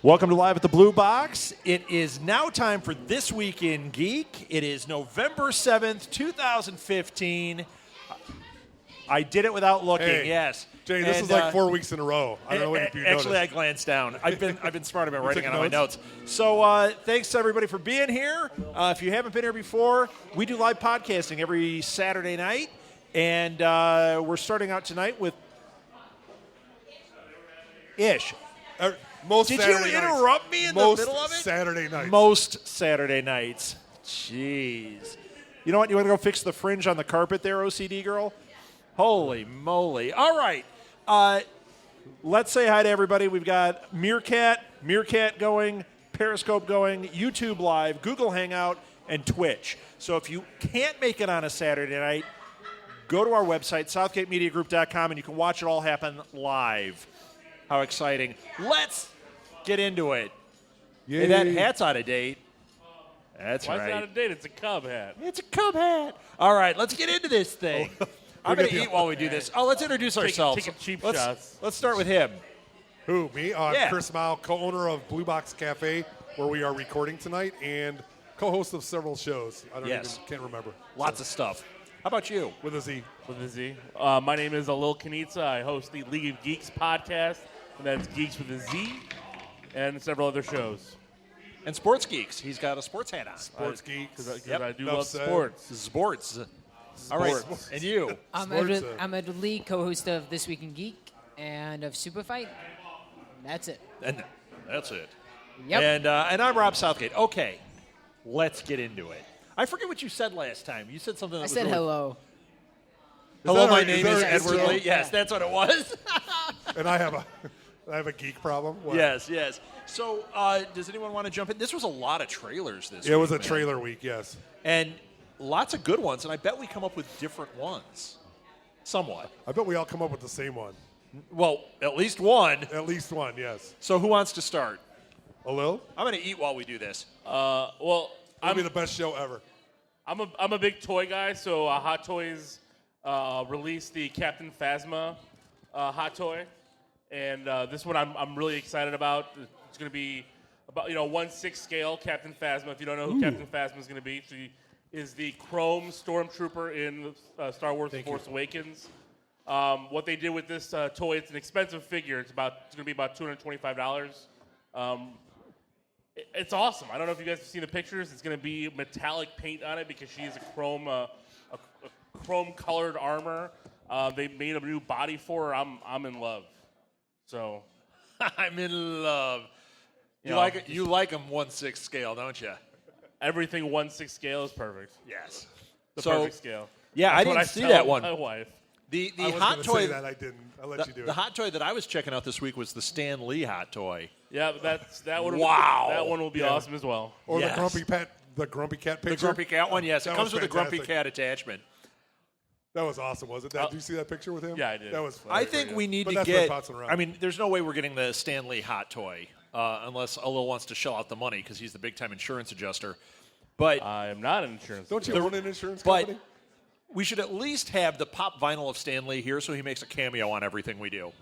Welcome to Live at the Blue Box. It is now time for This Week in Geek. It is November 7th, 2015. I did it without looking, yes. Jay, this is like 4 weeks in a row. I don't know if you noticed. Actually, I glanced down. I've been smart about writing it on my notes. So thanks to everybody for being here. If you haven't been here before, we do live podcasting every Saturday night. And we're starting out tonight with Ish. Did you interrupt me in the middle of it? Saturday nights. Most Saturday nights. Jeez. You know what? You want to go fix the fringe on the carpet there, OCD girl? Holy moly. All right. Let's say hi to everybody. We've got Meerkat going, Periscope going, YouTube Live, Google Hangout, and Twitch. So if you can't make it on a Saturday night, go to our website, southgatemediagroup.com, and you can watch it all happen live. How exciting. Let's get into it. Yay. Hey, that hat's out of date. That's Why right. is it out of date? It's a Cub hat. It's a Cub hat. All right, let's get into this thing. I'm going to eat while we do this. Oh, let's introduce ourselves. Taking cheap let's, shots. Let's start with him. Who, me? I'm Yeah. Chris Mao, co-owner of Blue Box Cafe, where we are recording tonight, and co-host of several shows. Can't remember. Lots of stuff. How about you? With a Z. With a Z. My name is Alil Kanitsa. I host the League of Geeks podcast, and that's Geeks with a Z, and several other shows. And Sports Geeks. He's got a sports hat on. Sports Geeks. Because Yep. I do Enough love said. sports. Sports. All right. Sports. And you? I'm Ed Lee, co-host of This Week in Geek and of Super Fight. That's it. And that's it. Yep. And I'm Rob Southgate. Okay, let's get into it. I forget what you said last time. You said something that I was said really- hello. Hello, that my our- name is is that our Edward intro? Lee. Yes, that's what it was. And I have a geek problem. What? Yes. So, does anyone want to jump in? This was a lot of trailers this week. It was a man. trailer week, yes. And lots of good ones, and I bet we come up with different ones. Somewhat. I bet we all come up with the same one. Well, at least one. At least one, yes. So who wants to start? Alil? I'm going to eat while we do this. Well, It'll be the best show ever. I'm a big toy guy, so Hot Toys released the Captain Phasma hot toy, and this one I'm really excited about. It's going to be about 1/6 scale Captain Phasma. If you don't know who Captain Phasma is going to be, she is the Chrome Stormtrooper in Star Wars: The Force Awakens. What they did with this toy, it's an expensive figure. It's going to be about $225. It's awesome. I don't know if you guys have seen the pictures. It's going to be metallic paint on it because she is a chrome colored armor. They made a new body for her. I'm in love. So I'm in love. You like them 1/6 scale, don't you? everything 1/6 scale is perfect. Yes. The So- perfect scale. Yeah, That's I what didn't see tell that one. My wife. The I was hot gonna toy say that. I didn't. I'll let you do it. the hot toy that I was checking out this week was the Stan Lee hot toy. Yeah, that one. Wow. That one will be Yeah. awesome as well. Or Yes. the Grumpy Cat picture. The Grumpy Cat one, yes. It That comes was with a Grumpy fantastic. Cat attachment. That was awesome, was it? Did you see that picture with him? Yeah, I did. That was fun. I think we need But to that's get. what bouncing around. I mean, there's no way we're getting the Stan Lee hot toy unless Alil wants to shell out the money because he's the big time insurance adjuster. But I am not an insurance. Don't you own an insurance but company? we should at least have the pop vinyl of Stan Lee here so he makes a cameo on everything we do.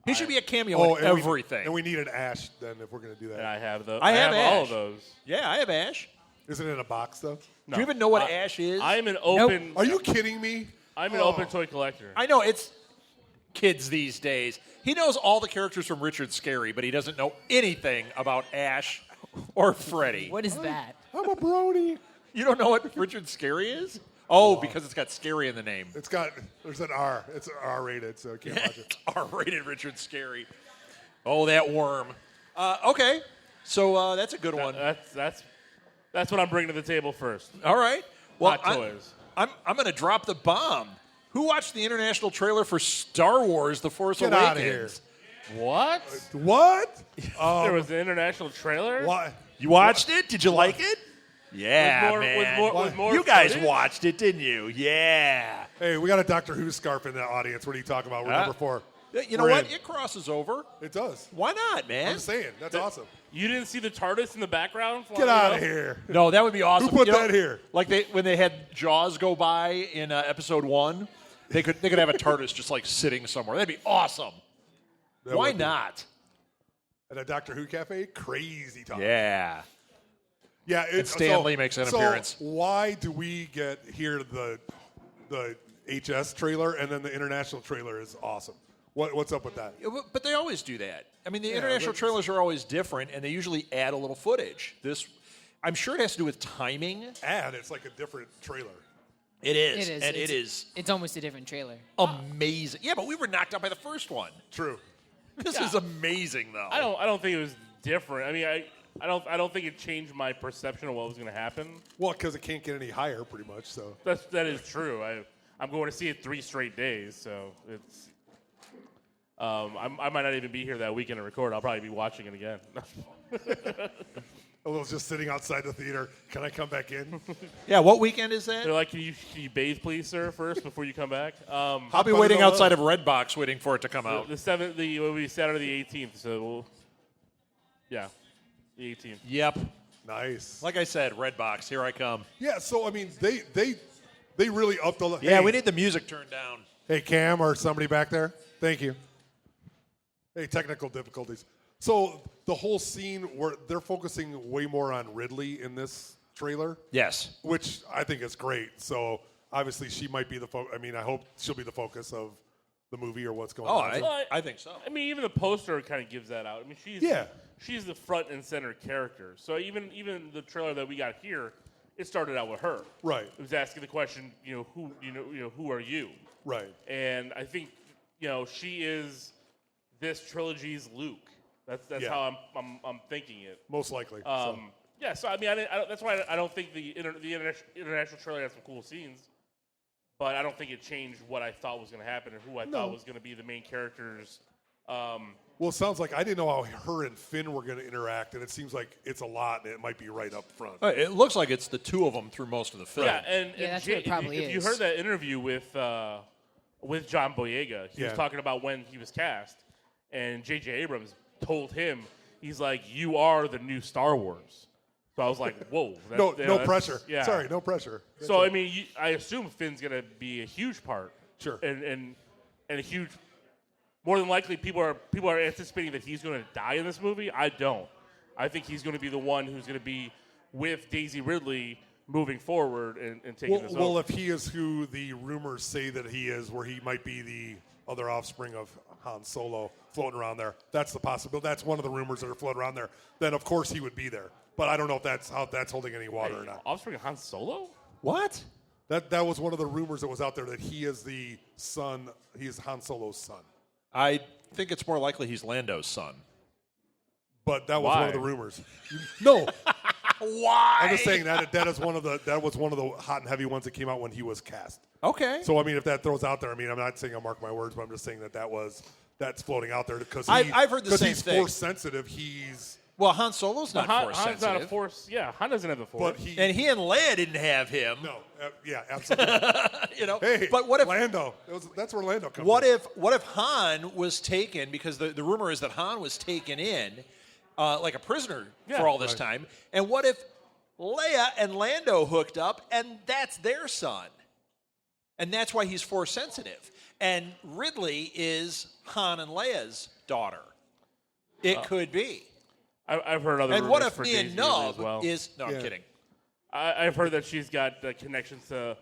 He should be a cameo in and everything. We need an Ash then if we're going to do that. And I have I have all Ash. of those. Yeah, I have Ash. Is it in a box though? Do you even know what Ash is? I am an open. Are you kidding me? I'm an open toy collector. I know it's kids these days. He knows all the characters from Richard Scarry, but he doesn't know anything about Ash or Freddy. What is that? I'm a brony. You don't know what Richard Scarry is? Oh, because it's got Scary in the name. There's an R. It's R-rated, so I can't watch it. R-rated Richard Scarry. Oh, that worm. Okay, so that's a good one. That's what I'm bringing to the table first. All right. Well, Hot toys. I'm going to drop the bomb. Who watched the international trailer for Star Wars: The Force Get Awakens? outta here. What? What? There was an international trailer. Why? You watched it? Did you like it? Yeah, With man. with more You guys footage? watched it, didn't you? Yeah. Hey, we got a Doctor Who scarf in the audience. What are you talking about? We're number 4. You know We're what? in. It crosses over. It does. Why not, man? I'm saying. That's awesome. You didn't see the TARDIS in the background? Get out of here. No, that would be awesome. Who put You know, that here? Like when they had Jaws go by in episode 1, they could have a TARDIS just like sitting somewhere. That'd be awesome. That Why would be. not? At a Doctor Who cafe, crazy talk. Yeah. Yeah. And Stan Lee makes an appearance. Why do we get here the HS trailer and then the international trailer is awesome? What's up with that? But they always do that. I mean, the Yeah, international but- trailers are always different, and they usually add a little footage. This, I'm sure it has to do with timing. And it's like a different trailer. It is. It is. And it's, it is It's almost a different trailer. amazing. Yeah, but we were knocked out by the first one. True. This is amazing, though. I don't think it was different. I mean, I don't think it changed my perception of what was going to happen. Well, because it can't get any higher, pretty much. So That is true. I'm going to see it 3 straight days, so it's. I might not even be here that weekend to record. I'll probably be watching it again. I was just sitting outside the theater. Can I come back in? Yeah, what weekend is that? They're like, can you bathe, please, sir, first before you come back? I'll be waiting outside of Redbox waiting for it to come out. The 7th, it will be Saturday the 18th. So, the 18th. Yep. Nice. Like I said, Redbox, here I come. Yeah. So I mean, they really upped the. Yeah, hey, we need the music turned down. Hey, Cam or somebody back there. Thank you. Hey, technical difficulties. So the whole scene where they're focusing way more on Ridley in this trailer, Yes. which I think is great. So obviously she might be the focus. I mean, I hope she'll be the focus of the movie or what's going on. I think so. I mean, even the poster kind of gives that out. I mean, she's the front and center character. So even the trailer that we got here, it started out with her. Right. It was asking the question, who are you? Right. And I think, she is this trilogy's Luke. That's Yeah. how I'm thinking it. Most likely. Yeah. So I mean, that's why I don't think the international trailer has some cool scenes, but I don't think it changed what I thought was going to happen and who I thought was going to be the main characters. Well, it sounds like I didn't know how her and Finn were going to interact, and it seems like it's a lot, and it might be right up front. It looks like it's the two of them through most of the film. Yeah, and that's Jay, what it probably if you is. heard that interview with John Boyega, he was talking about when he was cast, and J.J. Abrams told him, he's like, "You are the new Star Wars." So I was like, "Whoa!" No pressure. Yeah. Sorry, no pressure. So I mean, I assume Finn's gonna be a huge part. Sure. And a huge. More than likely, people are anticipating that he's going to die in this movie. I don't. I think he's going to be the one who's going to be with Daisy Ridley moving forward and taking this over. Well, if he is who the rumors say that he is, where he might be the other offspring of Han Solo floating around there, that's the possibility. That's one of the rumors that are floating around there. Then, of course, he would be there. But I don't know if that's holding any water or not. Offspring of Han Solo? What? That was one of the rumors that was out there, that he is the son. He is Han Solo's son. I think it's more likely he's Lando's son. But that was Why? one of the rumors. No, Why? I'm just saying that was one of the hot and heavy ones that came out when he was cast. Okay. So I mean, if that throws out there, I mean, I'm not saying I'll mark my words, but I'm just saying that's floating out there because I've heard the same he's thing. force sensitive. He's Well, Han Solo's not force Han's sensitive. not a force. Yeah, Han doesn't have the force. but he And he and Leia didn't have him. no, yeah, absolutely. Hey, but what if Lando? That's where Lando comes. what in. if Han was taken, because the rumor is that Han was taken in like a prisoner for all this time, and what if Leia and Lando hooked up and that's their son, and that's why he's force sensitive, and Ridley is Han and Leia's daughter? It could be. I've heard other And rumors what if for Mia Daisy Ridley Nub as well. is? No, Yeah. I'm kidding. I've heard that she's got connections to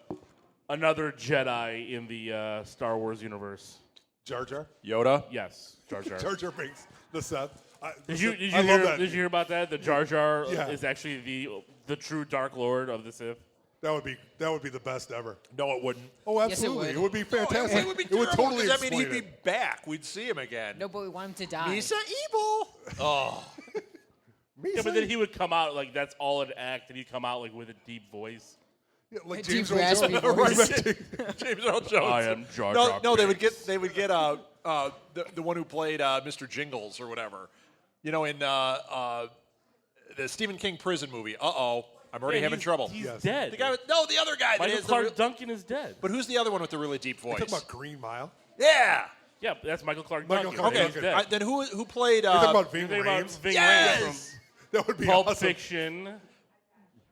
another Jedi in the Star Wars universe. Jar Jar? Yoda. Yes, Jar Jar. Jar Jar Binks, the Seth. Did you I love hear? that. Did you hear about that? The Jar Jar Yeah. is actually the true Dark Lord of the Sith. That would be the best ever. No, it wouldn't. Oh, Yes, it absolutely. would. it would be fantastic. It would be It would terrible, totally 'cause, I mean, he'd explain be it. back. We'd see him again. No, but we want him to die. Misa evil. Oh. Yeah, but then he would come out like that's all an act, and he'd come out like with a deep voice. Yeah, like Deep James Earl raspy Jones. voice. James Earl Jones. I am Jar No, Jar no, they would Binks. get the one who played Mr. Jingles or whatever. You know, in the Stephen King prison movie. I'm already having trouble. He's Yes. dead. The guy with, no, the other guy. that Michael is the Clark Duncan is dead. but who's the other one with the really deep voice? Talking about Green Mile. Yeah. Yeah, that's Michael Clark Michael Duncan. Clark He's Duncan. dead. Then who played? You're talking about Ving Think about Rhames? Ving Yes! Rhames That would be from Pulp awesome. Fiction,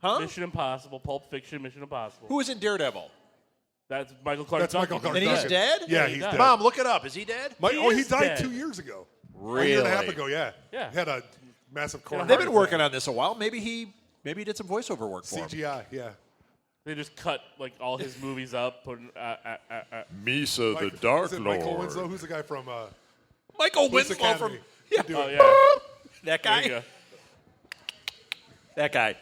huh? Mission Impossible, Pulp Fiction, Mission Impossible. Who was in Daredevil? That's Michael Clark That's Duncan. Michael Clark And he's Duncan. dead? Yeah, Yeah, he's he dead. died. Mom, look it up. Is he dead? He is died dead. 2 years ago. Really? A year and a half ago, yeah. Yeah. He had a massive core. They've been working on this a while. Maybe he did some voiceover work for him. CGI, yeah. They just cut like all his movies up. Put Misa Like, is it Michael Winslow? Who's the guy from Michael Police Winslow Academy? from oh yeah. that There you guy. go. That guy.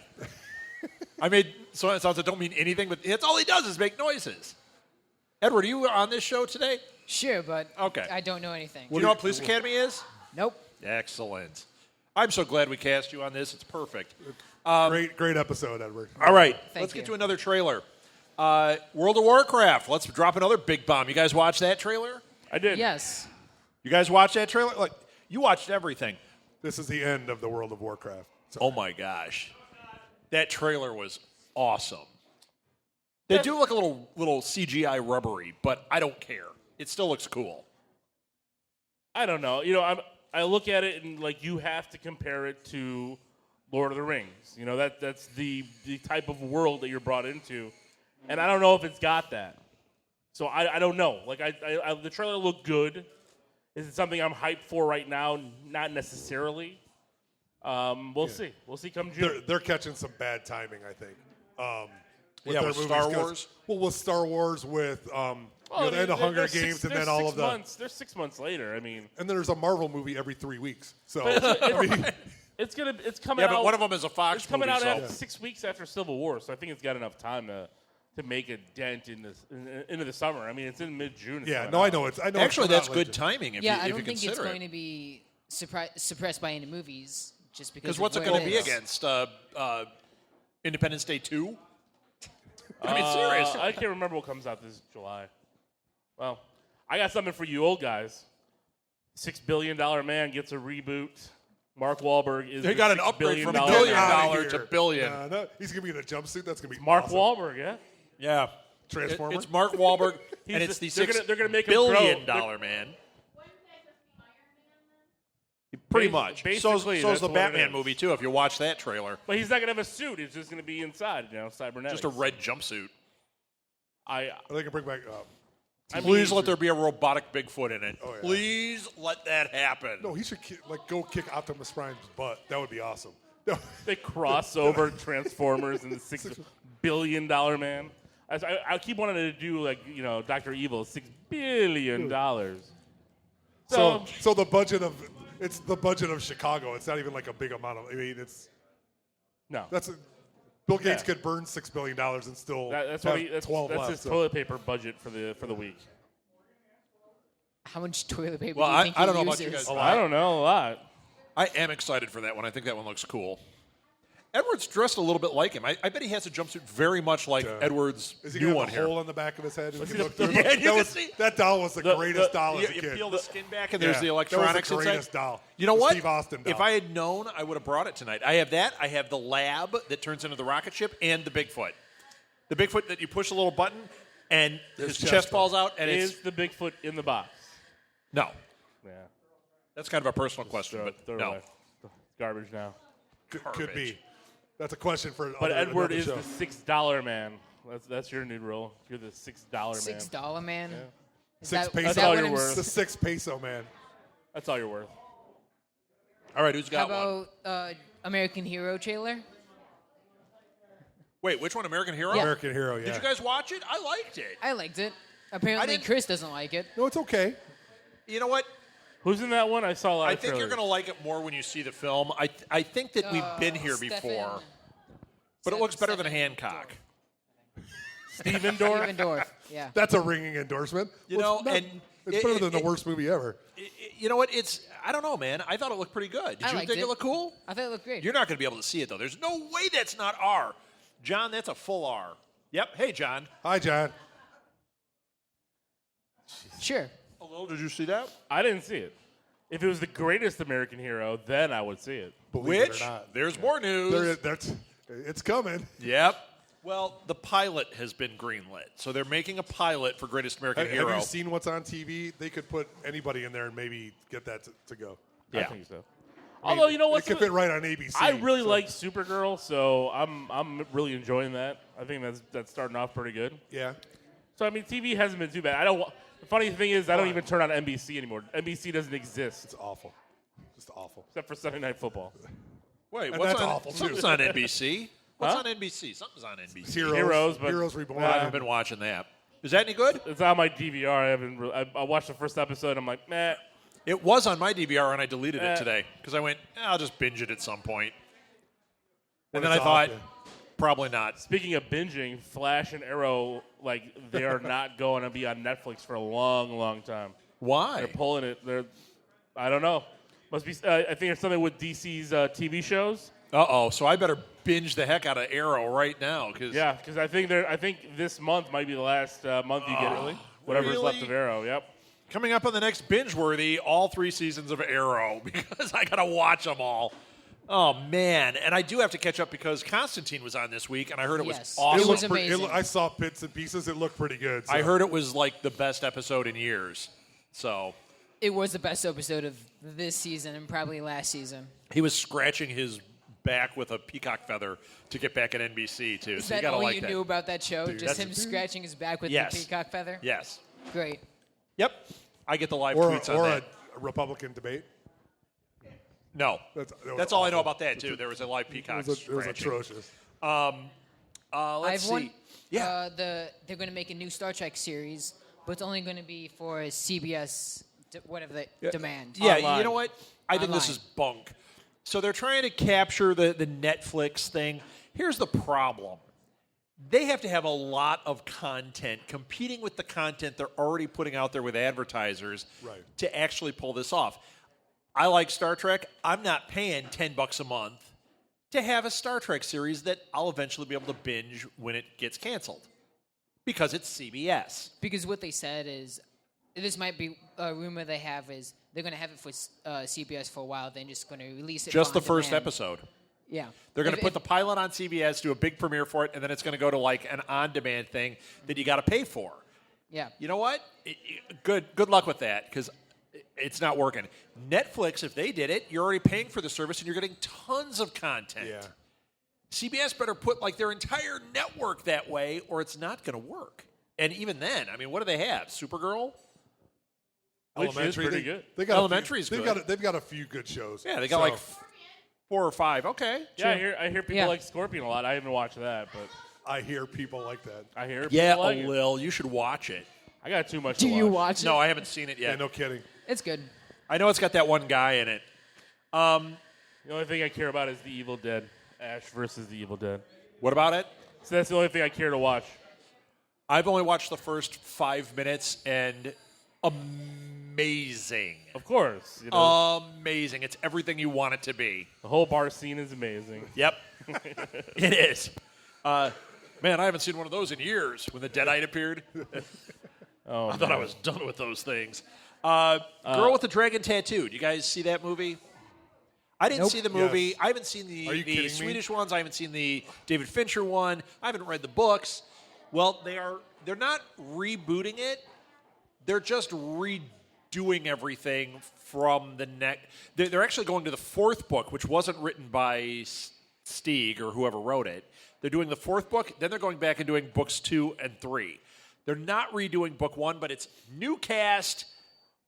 I made sounds that don't mean anything, but that's all he does is make noises. Edward, are you on this show today? Sure, but Okay. I don't know anything. Do you know what Police Academy is? Nope. Excellent. I'm so glad we cast you on this. It's perfect. Great episode, Edward. All right, Thank let's get you. to another trailer. World of Warcraft. Let's drop another big bomb. You guys watch that trailer? I did. Yes. You guys watch that trailer? Like, you watched everything. This is the end of the World of Warcraft. So, Oh my gosh, that trailer was awesome. They do look a little CGI rubbery, but I don't care. It still looks cool. I don't know. I look at it and like you have to compare it to Lord of the Rings. That's the type of world that you're brought into, and I don't know if it's got that. So I don't know. Like the trailer looked good. Is it something I'm hyped for right now? Not necessarily. We'll see. We'll see come June. they're catching some bad timing, I think. With Yeah, their with movies, Star 'cause- Wars? Well, with Star Wars, with the they're Hunger 6 Games, and they're then all 6 of the. months. They're 6 months later. I mean, And then there's a Marvel movie every 3 weeks. So it's coming Yeah, out. but one of them is a Fox It's coming movie. out so- after 6 weeks after Civil War, so I think it's got enough time to make a dent into the summer. I mean, it's in mid-June. yeah, no, I know it's. I know. Actually, it's that's not good like- timing if Yeah, you, I if don't you think it's consider going it. to be suppressed by any movies just because. Because what's it going going to be against? Independence Day 2? I mean, serious. I can't remember what comes out this July. Well, I got something for you old guys. $6 billion man gets a reboot. Mark Wahlberg is They the got an $6 upgrade from billion $1 billion man. Outta to here. billion. No, he's gonna be in a jumpsuit. That's gonna be Mark awesome. Wahlberg, yeah. Yeah. Transformer. It's Mark Wahlberg, and He's it's the they're $6 gonna make him grow. billion dollar man. Pretty much. Basically, So's that's the what it Batman is. movie, too, if you watch that trailer. But he's not gonna have a suit. It's just gonna be inside, cybernetics. Just a red jumpsuit. I They can bring back. Please let there be a robotic Bigfoot in it. Oh, yeah. Please let that happen. No, he should go kick Optimus Prime's butt. That would be awesome. No. They cross over Transformers and the $6 billion man. I keep wanting to do Dr. Evil, $6 billion. So the budget of the budget of Chicago. It's not even like a big amount of. I mean, No, Bill Gates Yeah. could burn $6 billion and still that's have what that's 12 that's left. his so. toilet paper budget for the week. How much toilet paper Well, do you think I he don't know about uses? you guys. Oh, I don't know a lot. I am excited for that one. I think that one looks cool. Edward's dressed a little bit like him. I bet he has a jumpsuit very much like Edward's Is he new gonna one have a here. hole in the back of his head? Let's You see look the- through Yeah, it? you That can was- see- that doll was the greatest doll as a You kid. peel the skin back, and there's Yeah, the that was the electronics greatest inside. doll. You know The what? Steve Austin doll. If I had known, I would have brought it tonight. I have that. I have the lab that turns into the rocket ship, and the Bigfoot. The Bigfoot that you push a little button, and his chest chest falls out, and Is it's the Bigfoot in the box? no. Yeah. That's kind of a personal question, Throw, but throw it no. away. It's garbage now. Could be. That's a question for. But another Edward is show. the $6 man. That's your new role. You're the $6 man. $6 man. Is Six that, peso. is That's all that what you're I'm worth. the 6 peso man. That's all you're worth. All right, who's How got one? about American Hero trailer? Wait, which one? American Hero? Yeah. American Hero. Yeah. Did you guys watch it? I liked it. I liked it. Apparently, didn't- Chris doesn't like it. No, it's okay. You know what? Who's in that one? I saw a lot I of think you're trailers. going to like it more when you see the film. I think that we've been here before, but it looks better than Hancock. Steven Dorff. Steven Dorff. Yeah. That's a ringing endorsement. You Well, know, it's not- and it's better than the worst movie ever. You know what? I don't know, man. I thought it looked pretty good. Did I you liked think it it. looked cool? I thought it looked great. You're not going to be able to see it though. There's no way that's not R. John, that's a full R. Yep. Hey, John. Hi, John. Sure. Hello. Did you see that? I didn't see it. If it was the greatest American hero, then I would see it. Believe it Which? or not. There's more news. It's coming. Yep. Well, the pilot has been greenlit, so they're making a pilot for Greatest American Have Hero. you seen what's on TV? They could put anybody in there and maybe get that to go. I Yeah. think so. Although you know what, It could fit right on ABC. I really so- like Supergirl, so I'm really enjoying that. I think that's starting off pretty good. Yeah. So I mean, TV hasn't been too bad. The funny thing is, I don't even turn on NBC anymore. NBC doesn't exist. It's awful. Just awful. Except for Sunday Night Football. Wait, And what's that's on? awful, too. Something's on NBC. What's Huh? on NBC? Something's on NBC. Heroes, but- Heroes Reborn. I haven't been watching that. Is that any good? It's on my DVR. I watched the first episode. I'm like, meh. It was on my DVR, and I deleted it Eh. today because I went, I'll just binge it at some point. And When then I it's thought, off, probably not. Speaking of binging, Flash and Arrow, like, they are not going to be on Netflix for a long, long time. Why? They're pulling it. I don't know. Must be. I think it's something with DC's TV shows. Uh-oh, so I better binge the heck out of Arrow right now. Yeah, because I think this month might be the last month you get whatever's really? left of Arrow. Yep. Coming up on the next binge-worthy, all 3 seasons of Arrow, because I got to watch them all. Oh, man. And I do have to catch up because Constantine was on this week, and I heard it was Yes. awesome. It was looked pretty- amazing. I saw bits and pieces. It looked pretty good. So. I heard it was like the best episode in years. So It was the best episode of this season and probably last season. he was scratching his back with a peacock feather to get back at NBC, too. Is So you that got to all like you that. knew about that show? Just that's- him scratching his back with Yes. the peacock feather? Yes. Great. Yep. I get the live or tweets on or that. a Republican debate. No. That was That's all I know awful. about that, too. There was a live peacock It was scratching. atrocious. Let's I've see. one. Yeah. They're going to make a new Star Trek series, but it's only going to be for CBS, whatever they demand. Yeah, Online. you know what? I think this Online. is bunk. So they're trying to capture the Netflix thing. Here's the problem. They have to have a lot of content competing with the content they're already putting out there with advertisers Right. to actually pull this off. I like Star Trek. I'm not paying $10 a month to have a Star Trek series that I'll eventually be able to binge when it gets canceled because it's CBS. Because what they said is, this might be a rumor they have is they're going to have it for CBS for a while, then just going to release it. Just for the first on-demand. episode. Yeah. They're going to If- put the pilot on CBS, do a big premiere for it, and then it's going to go to like an on-demand thing that you got to pay for. Yeah. You know what? Good luck with that because it's not working. Netflix, if they did it, you're already paying for the service and you're getting tons of content. Yeah. CBS better put like their entire network that way, or it's not going to work. And even then, I mean, what do they have? Supergirl? Which is pretty good. They got Elementary's they've good. Got they've got a few good shows. Yeah, they got So, like 4 or 5. Okay. Yeah, sure. I hear people Yeah. like Scorpion a lot. I haven't watched that, but I hear people like that. I hear Yeah, people like it. Lil, you should watch it. I got too much Do to you watch. watch it? No, I haven't seen it Yeah, yet. no kidding. It's good. I know it's got that one guy in it. The only thing I care about is The Evil Dead. Ash versus The Evil Dead. What about it? So that's the only thing I care to watch. I've only watched the first 5 minutes and amazing. Of course. You know, Amazing. It's everything you want it to be. the whole bar scene is amazing. Yep. It is. Man, I haven't seen one of those in years when the Deadite appeared. Oh, I thought I was done with those things. Girl with the Dragon Tattoo. Do you guys see that movie? I didn't Nope. see the movie. Yes. I haven't seen Are you kidding the me? Swedish ones. I haven't seen the David Fincher one. I haven't read the books. Well, they're not rebooting it. They're just redoing everything from the next. They're actually going to the 4th book, which wasn't written by Stieg or whoever wrote it. They're doing the 4th book. Then they're going back and doing books 2 and 3. They're not redoing book 1, but it's new cast,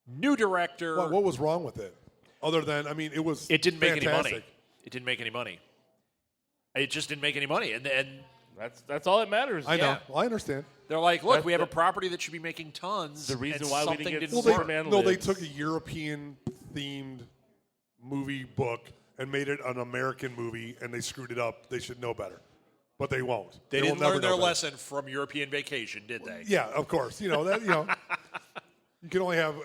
new director. What was wrong with it? Other than, I mean, it was It didn't make any money. fantastic. It didn't make any money. It just didn't make any money. And That's all that matters. I know. Yeah. Well, I understand. they're like, look, That- we have a that- property that should be making tons. The reason and why we something didn't get didn't Well, work. Superman they lives. took a European-themed movie book and made it an American movie, and they screwed it up. They should know better, but they won't. They will didn't never learn know their better. lesson from European Vacation, did they? Yeah, of course. You know that. You know, you can only have.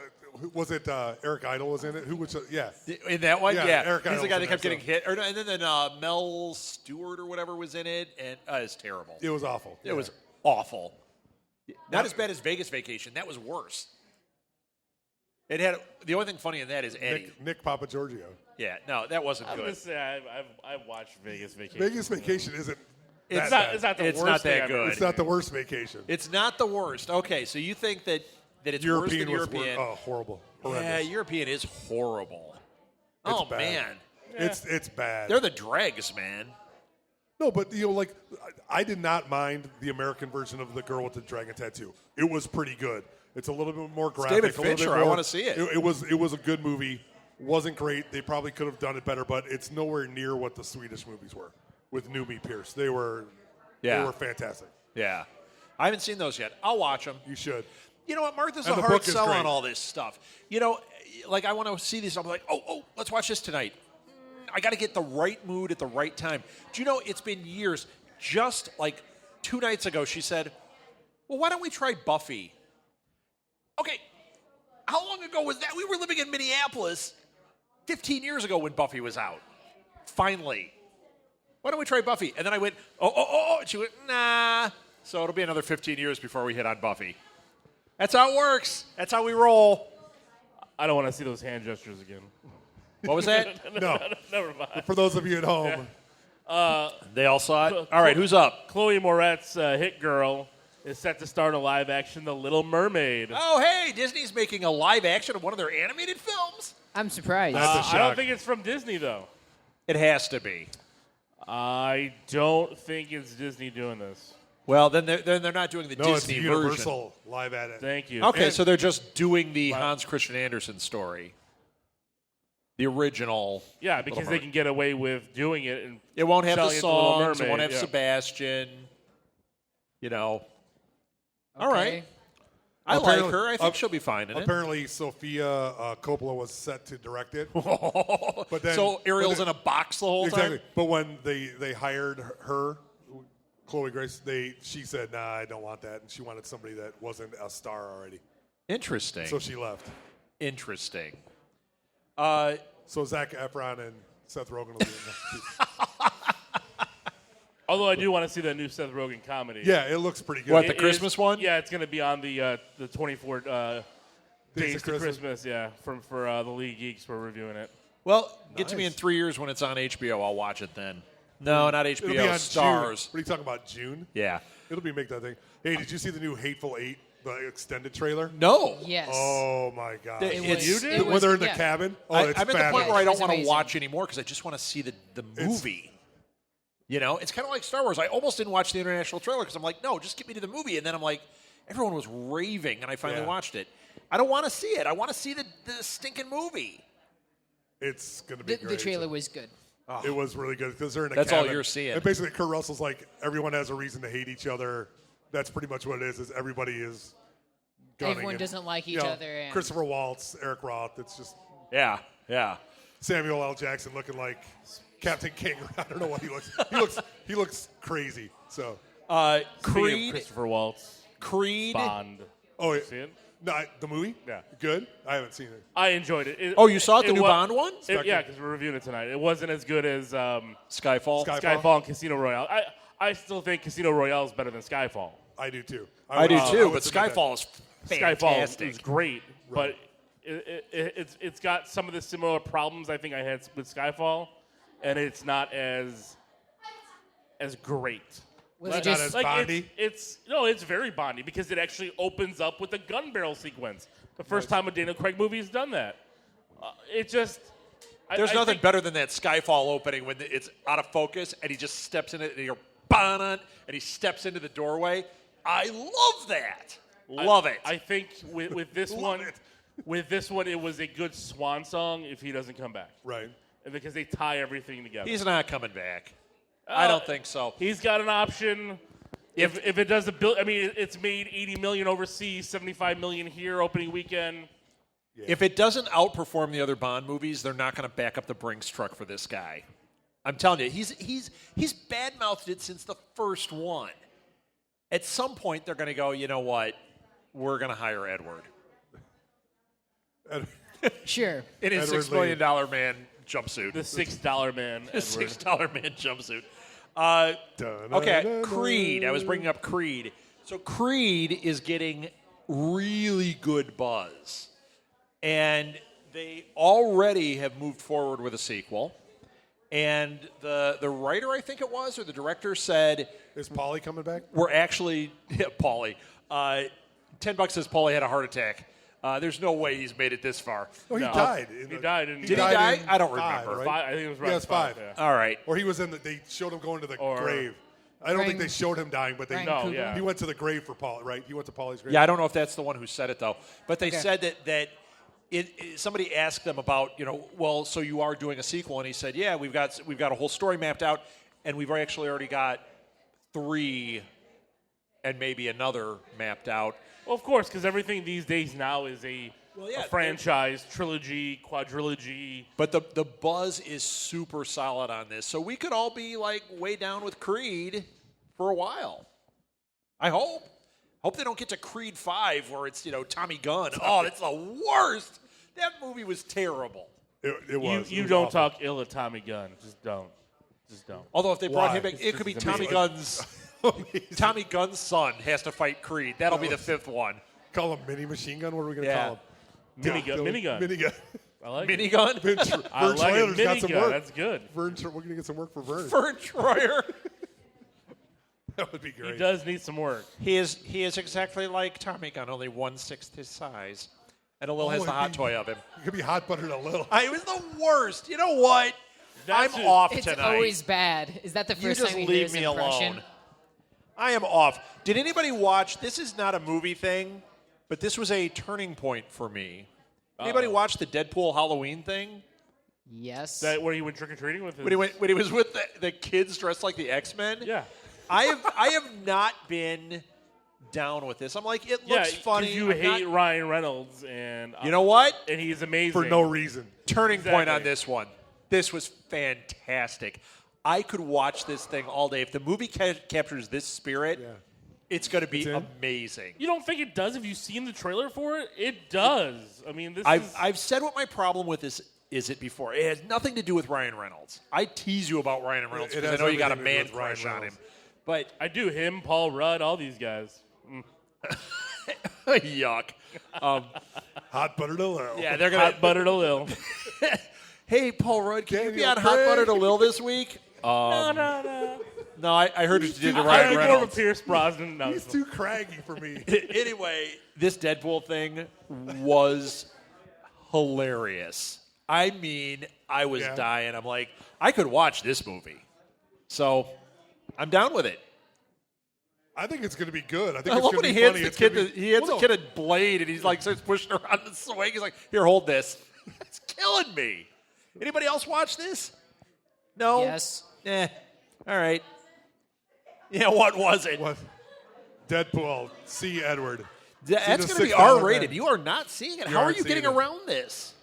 Was it Eric Idle was in it? Who was? Yeah. In that one, Yeah, yeah. Eric He's the Idle's guy in that kept that, getting so- hit. And then Mel Stewart or whatever was in it, and it's terrible. It was awful. It was awful. Not as bad as Vegas Vacation. That was worse. It had the only thing funny in that is Eddie. Nick Papagiorgio. Yeah, no, that wasn't I'm good. gonna say I've watched Vegas Vacation. Vegas Vacation isn't. It's that not- bad. It's not the It's worst not thing that I've good. ever It's not the worst vacation. It's not the worst. Okay, so you think that it's European worse was than European? horrible. Yeah, Horrendous. European is horrible. It's Oh bad. man, It's bad. they're the dregs, man. No, but you know, like I did not mind the American version of The Girl with the Dragon Tattoo. It was pretty good. It's a little bit more graphic. David a little bit Fincher. I more- wanna see it. It was a good movie. wasn't great. They probably could have done it better, but it's nowhere near what the Swedish movies were with Numi Pierce. They were fantastic. Yeah. I haven't seen those yet. I'll watch them. You should. You know what? Martha's And a the hard book is sell great. on all this stuff. You know, like I want to see these. I'm like, oh, let's watch this tonight. I got to get the right mood at the right time. Do you know, it's been years. Just like 2 nights ago, she said, well, why don't we try Buffy? Okay, how long ago was that? We were living in Minneapolis 15 years ago when Buffy was out. Finally. Why don't we try Buffy? And then I went, oh. And she went, nah. So it'll be another 15 years before we hit on Buffy. That's how it works. That's how we roll. I don't want to see those hand gestures again. What was that? No. Never mind. For those of you at home, They all saw it? All right, who's up? Chloe Moretz, Hit Girl, is set to star in a live action The Little Mermaid. Oh, hey, Disney's making a live action of one of their animated films. I'm surprised. That's a shock. I don't think it's from Disney, though. It has to be. I don't think it's Disney doing this. Well, then they're not doing the no, it's Disney Universal live at it. Thank you. version. Okay, And- so they're just doing the Hans Christian Andersen story. The original. yeah, because Little they can get away with doing it. And It won't have the selling it to Little songs. It won't Mermaid, have yeah. Sebastian. You know. All Okay. right. I like Apparently- her. I think she'll be fine in it. Apparently, Sophia Coppola was set to direct it. But then, So Ariel's in a box the whole exactly. time? But when they hired her, Chloe Grace, she said, "Nah, I don't want that," and she wanted somebody that wasn't a star already. Interesting. So she left. Interesting. So Zac Efron and Seth Rogen will be in that. although I do want to see that new Seth Rogen comedy. Yeah, it looks pretty good. What, the It Christmas is- one? Yeah, it's going to be on the 24 days of to Christmas. Christmas. Yeah, for the League Geeks, we're reviewing it. Well, get to me in Nice. 3 years when it's on HBO. I'll watch it then. No, not It'll be HBO. on Stars. June. What are you talking about, June? Yeah. It'll be make that thing. Hey, did you see the new Hateful Eight, the extended trailer? No. Yes. Oh, my God. It It was- was, you it when was- they're in the yeah. cabin? Oh, I'm it's at the point fabulous. where I It don't was want to amazing. watch anymore because I just want to see the movie. You know, it's kind of like Star Wars. I almost didn't watch the international trailer because I'm like, no, just get me to the movie. And then I'm like, everyone was raving, and I finally Yeah. watched it. I don't want to see it. I want to see the stinking movie. It's going to be The great. trailer was good. It was really good because they're in a That's all cabin. you're seeing. And basically, Kurt Russell's like, everyone has a reason to hate each other. That's pretty much what it is everybody is gunning. Everyone And, doesn't like you each know, other. And Christopher Waltz, Eric Roth. It's just Yeah, yeah. Samuel L. Jackson looking like Captain Kangaroo. I don't know what he looks. He looks crazy. So, Speaking of Creed. Christopher Waltz, Creed. Bond. oh, See it? no, the movie. Yeah. Good. I haven't seen it. I enjoyed it. Oh, you saw it, the new wa- Bond one? Yeah, because we're reviewing it tonight. It wasn't as good as Skyfall. Skyfall and Casino Royale. I still think Casino Royale is better than Skyfall. I do too. I do would- too, would but submit that. Skyfall is Skyfall fantastic. is great, but it's got some of the similar problems I think I had with Skyfall, and it's not as great. was Not it just as Bondy? It's very Bondy because it actually opens up with a gun barrel sequence. The first time a Daniel Craig movie has done that. It just There's I nothing think- better than that Skyfall opening when it's out of focus and he just steps in it and you're and he steps into the doorway. I love that. Love it. I think with this Love one, it. with this one, it was a good swan song if he doesn't come back, Right. and because they tie everything together. He's not coming back. I don't think so. He's got an option. If it does a bill, I mean, it's made $80 million overseas, $75 million here opening weekend. If it doesn't outperform the other Bond movies, they're not going to back up the Brinks truck for this guy. I'm telling you, he's badmouthed it since the first one. At some point, they're going to go, you know what? We're going to hire Edward. sure. In his Edward $6 million man jumpsuit. The $6 man. The Edward. $6 man jumpsuit. Okay, Creed. I was bringing up Creed. So Creed is getting really good buzz. And they already have moved forward with a sequel. And the writer, I think it was, or the director said, Is Paulie coming back? we're actually, Paulie, $10 says Paulie had a heart attack. There's no way he's made it this far. Oh, he No. died. He died in. Did he died die? in I don't five, remember. right? I think it was around Yeah, it's five. Yeah. All right. Or he was in they showed him going to the Or- grave. I don't think Brian- they showed him dying, but they. Brian No, Coogler? yeah. He went to the grave for Paul, right? He went to Paulie's grave. Yeah, I don't know if that's the one who said it, though. But they said that somebody asked them about, well, so you are doing a sequel, and he said, yeah, we've got a whole story mapped out, and we've actually already got 3 and maybe another mapped out. Well, of course, because everything these days now is a franchise, trilogy, quadrilogy. But the buzz is super solid on this, so we could all be like way down with Creed for a while. I hope. Hope they don't get to Creed 5 where it's Tommy Gunn. Oh, that's the worst. That movie was terrible. It was. You It was don't awful. talk ill of Tommy Gunn. Just don't. Although if they brought Why? him back, it could be It's Tommy amazing. Tommy Gunn's son has to fight Creed. That'll be the 5th one. Call him Mini Machine Gun. What are we going to Yeah. call him? Minigun. Minigun. I like it. Minigun. Vern I like it. Troyer's got some Minigun. work. That's good. We're going to get some work for Vern. Vern Troyer. That would be great. He does need some work. He is exactly like Tommy Gunn, only 1/6 his size, and a little has the hot toy of him. It could be hot buttered a little. It was the worst. You know what? That's I'm it. off It's tonight. always bad. Is that the You first just time you hear leave his me impression? alone. I am off. Did anybody watch? This is not a movie thing, but this was a turning point for me. Anybody watch the Deadpool Halloween thing? Yes. That where he went trick or treating with his. When he was with the kids dressed like the X-Men? Yeah. I have not been down with this. I'm like, it Yeah, looks funny. you I'm hate not- Ryan Reynolds, and You know what? and he's amazing For no reason. Turning point on Exactly. this one. This was fantastic. I could watch this thing all day. If the movie captures this spirit, it's going to be in? amazing. You don't think it does? If you've seen the trailer for it, it does. I mean, this is. I've said what my problem with this is it before. It has nothing to do with Ryan Reynolds. I tease you about Ryan Reynolds It because I has know you got a everything to do man with Ryan crush on him. Reynolds. But I do him, Paul Rudd, all these guys. yuck. Hot buttered a little. Yeah, they're gonna. Hot buttered a little. Hey, Paul Rudd, can you be Daniel on Hot Craig. Buttered a Lil this week? No. No, I heard you did to I Ryan like more of a Reynolds. Pierce Brosnan. No, He's too craggy for me. Anyway, this Deadpool thing was hilarious. I mean, I was Yeah. dying. I'm like, I could watch this movie. So, I'm down with it. I think it's going to be good. I think I it's love going when to he be hands funny. the It's kid. gonna be- He hands Well, the no. kid a blade, and he's like starts pushing around the swing. He's like, "Here, hold this." It's killing me. Anybody else watch this? No. Yes. All right. Yeah. What was it? What? Deadpool. See Edward. That's See the going to be $6 R-rated. man. You are not seeing it. You How are aren't you getting seeing it. around this?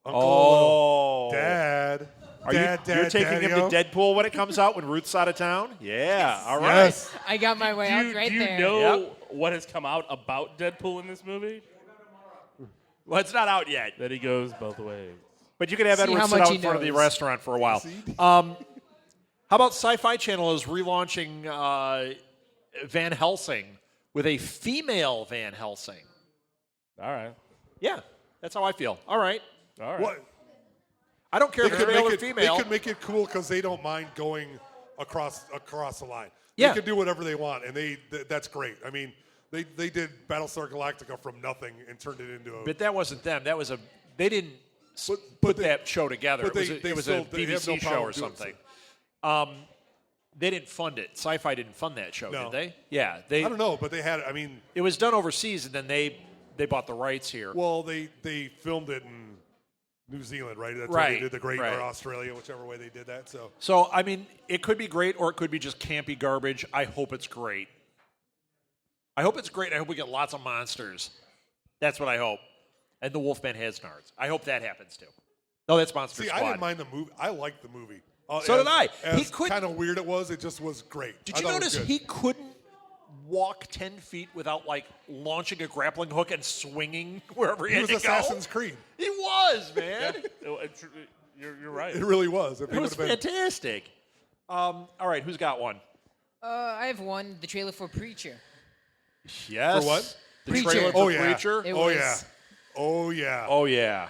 Uncle Oh. Dad. Are Dad, you, you're taking Daddy-o. him to Deadpool when it comes out when Ruth's out of town? Yeah. All right. Yes. I got my way out right do you there. know Yep. what has come out about Deadpool in this movie? Well, it's not out yet, That he goes both ways. but you can have See Edward how sit much out he in front of the knows. restaurant for a while. How about Sci-Fi Channel is relaunching Van Helsing with a female Van Helsing? All right. Yeah, that's how I feel. All right. All right. What? I don't care They if it's could, male make or it, female. they could make it cool because they don't mind going across the line. Yeah. They can do whatever they want, and that's great. I mean, they did Battlestar Galactica from nothing and turned it into a. But that wasn't them. That was they didn't But put they- that show together. but It was they a still- they have BBC no show problem or doing something. They didn't fund it. Sci-Fi didn't fund that show, No. did they? Yeah, I don't know, but they had. I mean, It was done overseas, and then they bought the rights here. well, they filmed it in New Zealand, right? That's where Right, they did the great right. or Australia, whichever way they did that. So So, I mean, it could be great or it could be just campy garbage. I hope it's great. I hope it's great. I hope we get lots of monsters. That's what I hope. And the Wolfman has nards. I hope that happens too. No, that's Monster see, Squad. I didn't mind the movie. I liked the movie. So did I. He As couldn't- kind of weird it was. It just was great. Did I you thought it was notice good. he couldn't walk 10 feet without, like, launching a grappling hook and swinging wherever he, He had was to go? Assassin's Creed. He was, man. You're right. It really was. If he It was would have been, fantastic. All right, who's got one? I have one. The trailer for Preacher. Yes. For what? The Preacher. trailer for Oh, yeah. Preacher? It oh was, yeah, oh yeah. Oh, yeah.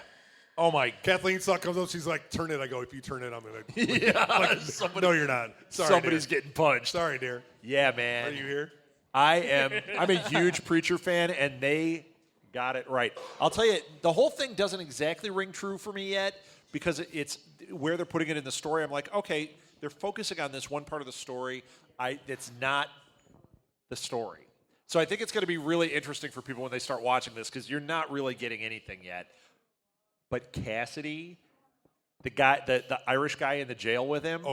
Oh, my Kathleen Suck comes up. She's like, "Turn it." I go, "If you turn it, I'm gonna." Yeah. No, you're not. Sorry, Somebody's dear. getting punched. Sorry, dear. Yeah, Are man. you here? I'm a huge Preacher fan, and they got it right. I'll tell you, the whole thing doesn't exactly ring true for me yet because it's where they're putting it in the story. I'm like, okay, they're focusing on this one part of the story. It's not the story. So I think it's going to be really interesting for people when they start watching this because you're not really getting anything yet. but Cassidy, the guy, the Irish guy in the jail with him,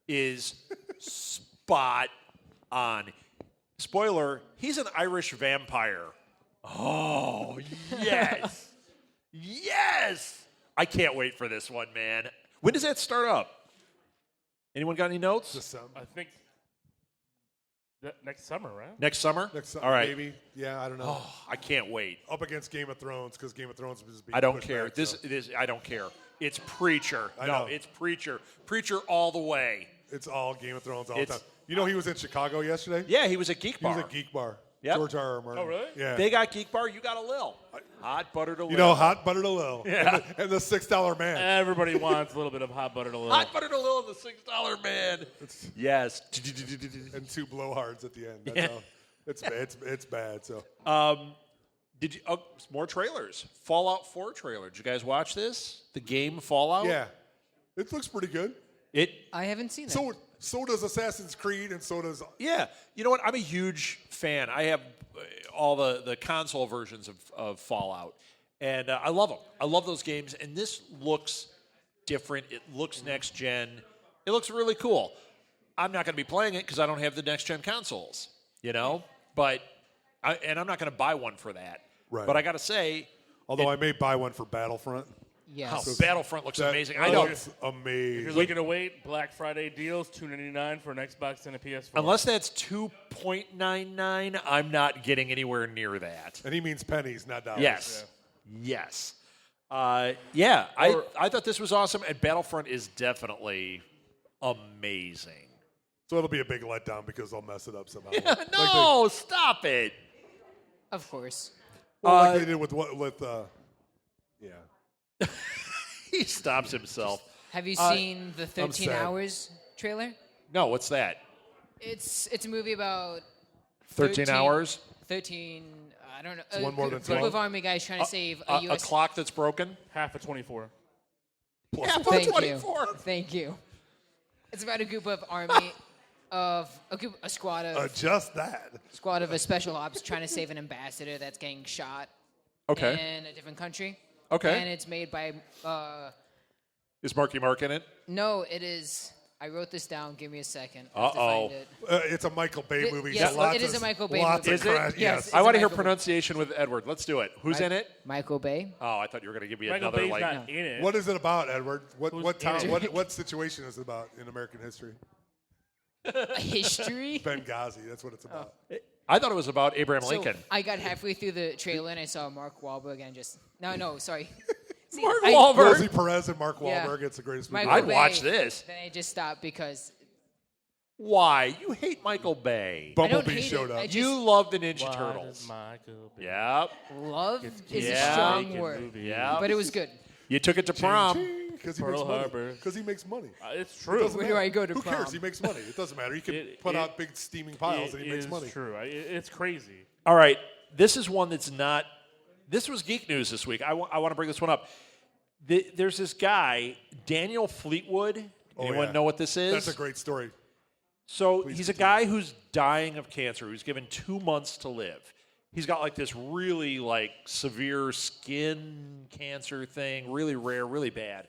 is spot on. Spoiler, he's an Irish vampire. Oh, yes. Yes. I can't wait for this one, man. When does that start up? Anyone got any notes? December. I think next summer, right? Next summer? Next summer, all right. maybe. Yeah, I don't know. Oh, I can't wait. Up against Game of Thrones, because Game of Thrones is being I don't pushed care. back, This so. I don't care. It's Preacher. I No, know. it's Preacher. Preacher all the way. It's all Game of Thrones all the It's- time. You know he was in Chicago yesterday? Yeah, he was at Geek He Bar. was at Geek Bar. Yep. George R. R. Martin. Oh, really? Yeah. They got Geek Bar. You got a Lil. Hot buttered a Lil. You know, hot buttered a Lil. Yeah. And the $6 man. Everybody wants a little bit of hot butter to live. Hot buttered a Lil and the $6 man. Yes. And 2 blowhards at the end. That's all. It's bad. So Did you? Oh, more trailers. Fallout 4 trailer. Did you guys watch this? The game Fallout. yeah, it looks pretty good. I haven't seen that. So does Assassin's Creed, and so does Yeah. You know what? I'm a huge fan. I have all the console versions of Fallout, and I love them. I love those games, and this looks different. It looks next gen. It looks really cool. I'm not going to be playing it because I don't have the next gen consoles. You know, but I'm not going to buy one for that. Right. But I got to say, Although I may buy one for Battlefront. Yes. Battlefront looks amazing. I know. Looks If you're amazing. looking to wait, Black Friday deals, $2.99 for an Xbox and a PS4. Unless that's 2.99, I'm not getting anywhere near that. And he means pennies, not dollars. Yes. Yes. I thought this was awesome, and Battlefront is definitely amazing. So it'll be a big letdown because they'll mess it up somehow. No, stop it. Of course. Like they did with yeah. He stops himself. Have you seen the 13 sad. Hours trailer? No, what's that? It's a movie about 13 hours? 13. I don't know. one more than group 12. of army guys trying to save a A U.S. clock that's broken? half of 24. Thank 24. you. Thank you. It's about a group of army a squad of Just that. a special ops trying to save an ambassador that's getting shot Okay. in a different country. Okay. And it's made by Is Marky Mark in it? no, it is. I wrote this down. Give me a second. I Uh-oh. have to find it. It's a Michael Bay movie. yes, so lots it is of- a Michael Bay lots movie. of Is it? crash- Yes. Yes. I want to hear Michael Bay. pronunciation with Edward. Let's do it. Who's in it? Michael Bay. Oh, I thought you were going to give me Michael another Bay's like. not in it. What is it about, Edward? What Who's town? in it? What situation is it about in American history? History. Benghazi. That's what it's about. I thought it was about Abraham So Lincoln. I got halfway through the trailer and I saw Mark Wahlberg and just no, sorry. See, Mark I- Wahlberg. Rosie Perez and Mark Yeah. Wahlberg. It's the greatest movie. Michael I'd Bay. watch this. Then I just stopped because Why? You hate Michael Bay. I don't Bumblebee hate showed it. up. I just You love the Ninja Why Turtles. does Michael Bay Yep. love is Yeah. a strong make a word, movie? Yeah. but it was good. You took it to prom. Because he Pearl makes money. Harbor. Because he makes money. It's true. Doesn't Where matter. do I go to Who prom? cares? He makes money. It doesn't matter. He can It- put it- out big steaming piles and he makes money. True. It's crazy. All right. This is one that's not. This was geek news this week. I want to bring this one up. There's this guy, Daniel Fleetwood. Oh, Anyone yeah. know what this is? That's a great story. So Please he's a continue. guy who's dying of cancer. Who's given 2 months to live. He's got like this really like severe skin cancer thing, really rare, really bad.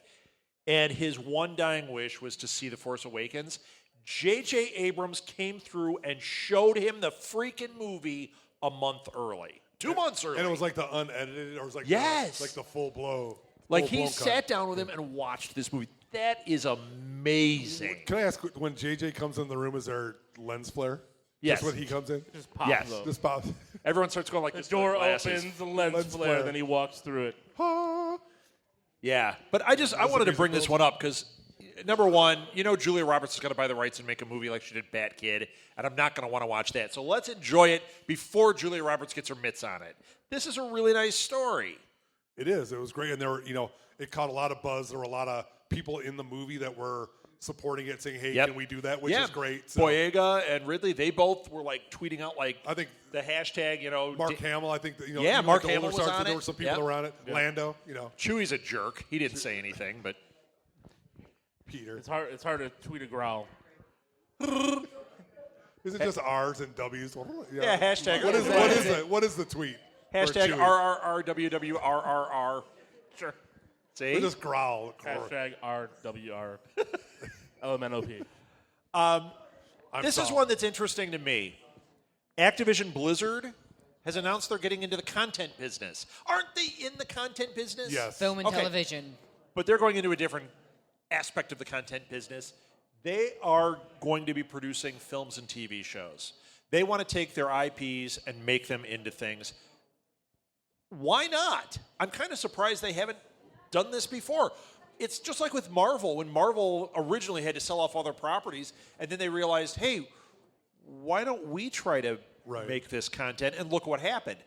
And his one dying wish was to see The Force Awakens. J.J. Abrams came through and showed him the freaking movie a month early. 2 months early. And it was like the unedited, or it was like Yes. the full blow. like he full-blown cut. sat down with him and watched this movie. That is amazing. Can I ask, when JJ comes in the room, is there lens flare? Yes. Just when he comes in? Just pops Yes. up. Just pop. Everyone starts going like The this. door with glasses. opens, the lens, Lens flare, flare. then he walks through it. Ah. Yeah, but I wanted to bring this musical? one up because number one, Julia Roberts is going to buy the rights and make a movie like she did Bat Kid, and I'm not going to want to watch that. So let's enjoy it before Julia Roberts gets her mitts on it. This is a really nice story. It is. It was great. And there were, it caught a lot of buzz. There were a lot of people in the movie that were supporting it, saying, hey, Yep. can we do that? Which yeah. is great. So Boyega and Ridley, they both were like tweeting out like I think the hashtag, Mark Hamill, I think, that, Yeah, even Mark like the older Hamill was stars, on there it. were some people Yep. that were on it. Lando, Chewie's a jerk. He didn't say anything, but Peter. It's hard to tweet a growl. Is it just R's and W's? yeah, hashtag What is the tweet? for hashtag Chewie? RRRWWRRR. Sure. See? They just growl. Hashtag RWR LMNOP. This is one that's interesting to me. Activision Blizzard has announced they're getting into the content business. Aren't they in the content business? Yes. Film and Okay. television. But they're going into a different aspect of the content business. They are going to be producing films and TV shows. They want to take their IPs and make them into things. Why not? I'm kind of surprised they haven't done this before. It's just like with Marvel, when Marvel originally had to sell off all their properties, and then they realized, hey, why don't we try to make this content? And look what happened.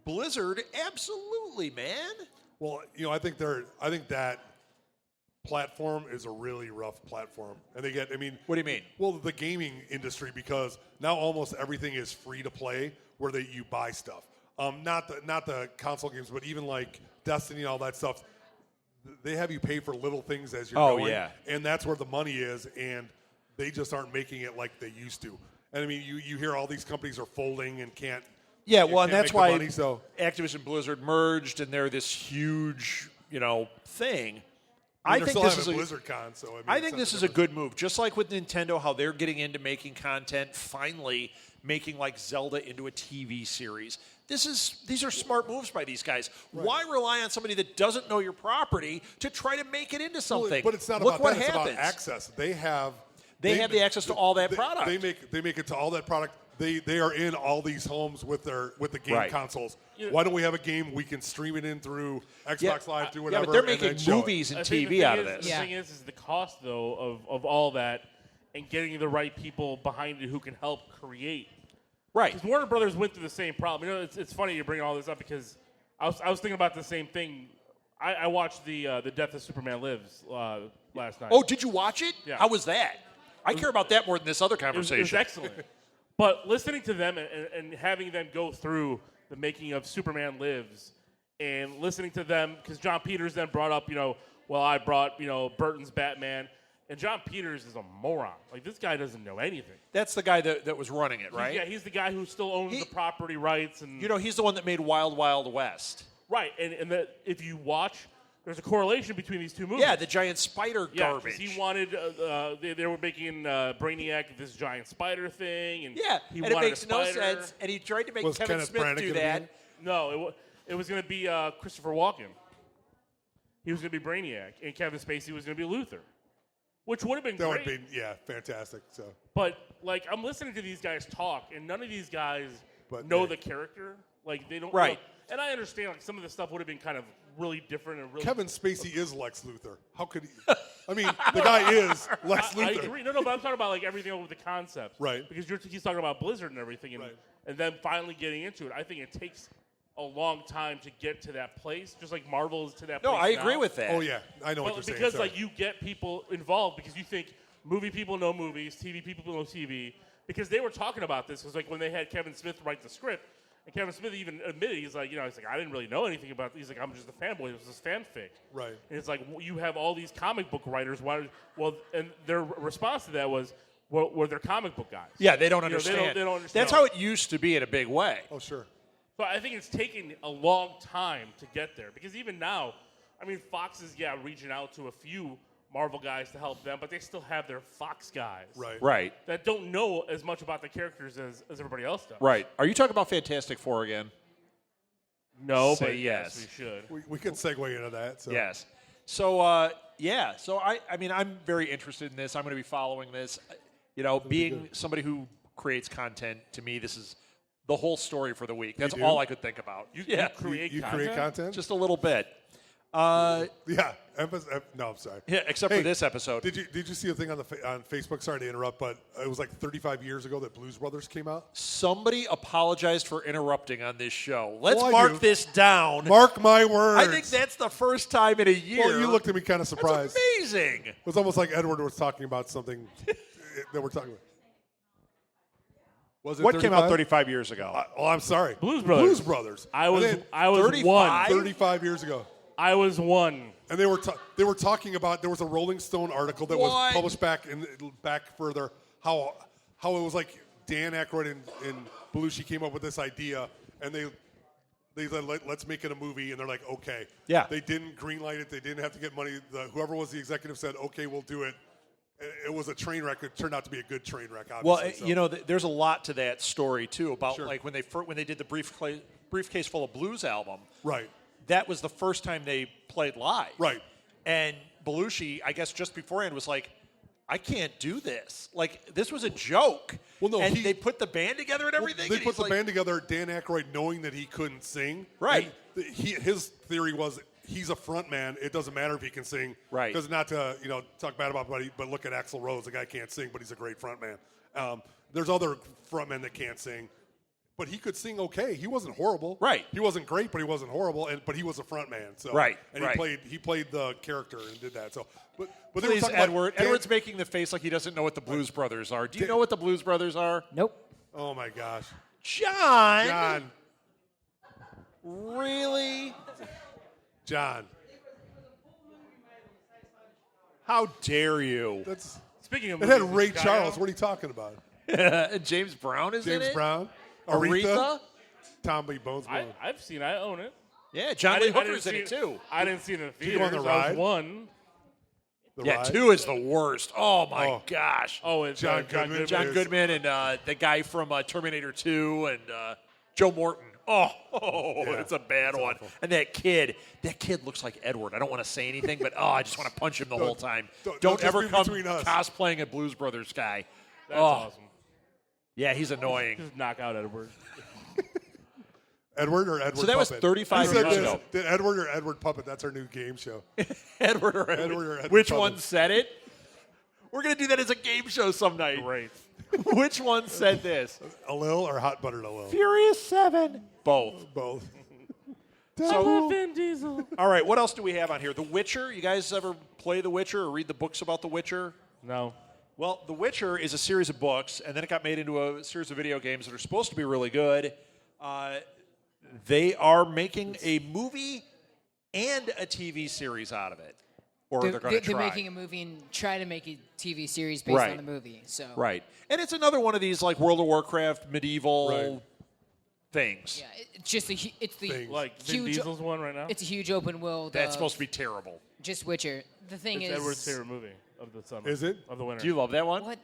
Blizzard, absolutely, man. Well, I think that platform is a really rough platform. And What do you mean? Well, the gaming industry, because now almost everything is free to play where you buy stuff. Not the console games, but even like Destiny and all that stuff. They have you pay for little things as you're going. Yeah. And that's where the money is, and they just aren't making it like they used to. And I mean, you hear all these companies are folding and can't. Yeah, you well, and can't that's make the why money, so. Activision Blizzard merged, and they're this huge, thing. I I think think this this is BlizzardCon, so I think this is a good move. Just like with Nintendo, how they're getting into making content, finally making like Zelda into a TV series. These are smart moves by these guys. Right. Why rely on somebody that doesn't know your property to try to make it into something? But it's not Look about what that. It's happens. about access. They have the access to all that product. They make it to all that product. They are in all these homes with the game consoles. Yeah. Why don't we have a game we can stream it in through Xbox Live, through whatever? Yeah, but they're and then making show movies it. and I think TV out of The this. thing is the cost, though, of all that and getting the right people behind it who can help create. Right. Because Warner Brothers went through the same problem. It's funny you bring all this up because I was thinking about the same thing. I watched the Death of Superman Lives last night. Oh, did you watch it? Yeah. How was that? I care about that more than this other It was conversation. excellent. But listening to them and having them go through the making of Superman Lives and listening to them, because John Peters then brought up, I brought, Burton's Batman. And John Peters is a moron. Like, this guy doesn't know anything. That's the guy that was running it, right? He's the guy who still owns the property rights. And he's the one that made Wild Wild West. right, and if you watch, there's a correlation between these two movies. Yeah, the giant spider garbage. He wanted, they were making Brainiac this giant spider thing. And Yeah, he and it wanted makes a no spider. sense. And he tried to make Was Kevin Kenneth Smith Branagh do gonna that. be No, it was going to be Christopher Walken. He was going to be Brainiac, and Kevin Spacey was going to be Luther, which would have been That great. would be fantastic. So But I'm listening to these guys talk, and none of these guys But know they- the character. Like they don't. Right. And I understand some of the stuff would have been kind of really different and really. Kevin Spacey is Lex Luthor. How could he? I mean, the guy is Lex I Luthor. agree. No, but I'm talking about everything with the concepts. Right. Because he's talking about Blizzard and everything, and then finally getting into it. I think it takes a long time to get to that place, just like Marvel is to that No, place I agree now. with that. Oh yeah, I know what you're saying. Because Sorry. you get people involved because you think movie people know movies, TV people know TV. Because they were talking about this, because when they had Kevin Smith write the script, and Kevin Smith even admitted he's like, I didn't really know anything about. He's like, I'm just a fanboy. It was this fanfic. Right. And it's like you have all these comic book writers. And their response to that was, well, they're comic book guys. Yeah, they don't They understand. don't understand. That's how it used to be in a big way. Oh sure. So I think it's taken a long time to get there because even now, Fox is reaching out to a few Marvel guys to help them, but they still have their Fox guys, Right. that don't know as much about the characters as everybody else does. Right. Are you talking about Fantastic Four again? No, Say but yes. we should. We could segue into that. So. Yes. So, So I'm very interested in this. I'm going to be following this. Being somebody who creates content, to me, this is the whole story for the week. That's do? all I could think about. You You create content? Just a little bit. Yeah. No, I'm sorry. Yeah, except for this episode. Did you see a thing on on Facebook? Sorry to interrupt, but it was like 35 years ago that Blues Brothers came out. Somebody apologized for interrupting on this show. Let's Well, I mark do. this down. Mark my words. I think that's the first time in a year. Well, you looked at me kind of surprised. That's amazing. It was almost like Edward was talking about something that we're talking about. Was it What came out 35? 35 years ago? I'm sorry. Blues Brothers. Blues Brothers. I was 35? one. 35 years ago. I was one. And they were talking about, there was a Rolling Stone article that was What? published back further, how it was like Dan Aykroyd and Belushi came up with this idea, and they They said, let's make it a movie, and they're like, okay. Yeah. They didn't greenlight it. They didn't have to get money. Whoever was the executive said, okay, we'll do it. It was a train wreck. It turned out to be a good train wreck, obviously. Well, there's a lot to that story, too, about Sure. like when they did the Briefcase Full of Blues album. Right. That was the first time they played live. Right. And Belushi, I guess just beforehand, was like, I can't do this. Like, this was a joke. Well, no, and they put the band together and everything. They and put he's the like, band together, Dan Aykroyd, knowing that he couldn't sing. Right. And his theory was he's a front man. It doesn't matter if he can sing. Right. Because not to talk bad about anybody, but look at Axl Rose. The guy can't sing, but he's a great front man. There's other front men that can't sing. But he could sing okay. He wasn't horrible. Right. He wasn't great, but he wasn't horrible. But he was a front man. So Right, And right. he played the character and did that. So but they were please, talking about Edward. Edward's making the face like he doesn't know what the Blues Brothers are. Do you know what the Blues Brothers are? Nope. Oh my gosh. John. John. Really? John. How dare you? That's Speaking of it had movies, Ray Chicago, Charles. What are you talking about? James Brown is in James it? Brown. Aretha? Tommy Bones. I've seen. I own it. Yeah, John I Lee didn't Hooker's in see it, too. I didn't see it in the you go on theaters. the I was ride? one. The Yeah, Ride. 2 is the worst. Oh, my Oh. gosh. Oh, it's John Goodman. John is- Goodman and the guy from Terminator 2 and Joe Morton. Oh, Yeah, it's a bad one. awful. And that kid looks like Edward. I don't want to say anything, but I just want to punch him the whole time. don't Don't just ever be come between us. cosplaying a Blues Brothers guy. That's Oh. awesome. Yeah, he's annoying. Just knock out Edward. Edward or Edward So that was Puppet? 35 Who said years this? ago. Did Edward or Edward Puppet? That's our new game show. Edward or Edward. Edward or Edward Which Puppet. one said it? We're going to do that as a game show some night. Great. Which one said this? A Lil or Hot Buttered a Lil? Furious 7. Both. Both. So, Vin Diesel. all right, what else do we have on here? The Witcher. You guys ever play The Witcher or read the books about The Witcher? No. Well, The Witcher is a series of books, and then it got made into a series of video games that are supposed to be really good. They are making a movie and a TV series out of it. Or they're going to try. They're making a movie and try to make a TV series based Right. on the movie. So Right. And it's another one of these like World of Warcraft medieval Right. things. yeah, it's just it's the Things. Like Vin huge. Diesel's one right now. It's a huge open world. That's supposed to be terrible. just Witcher. The thing It's is, Edward's favorite movie of the summer. Is it? Of the winter. Do you love that one? what?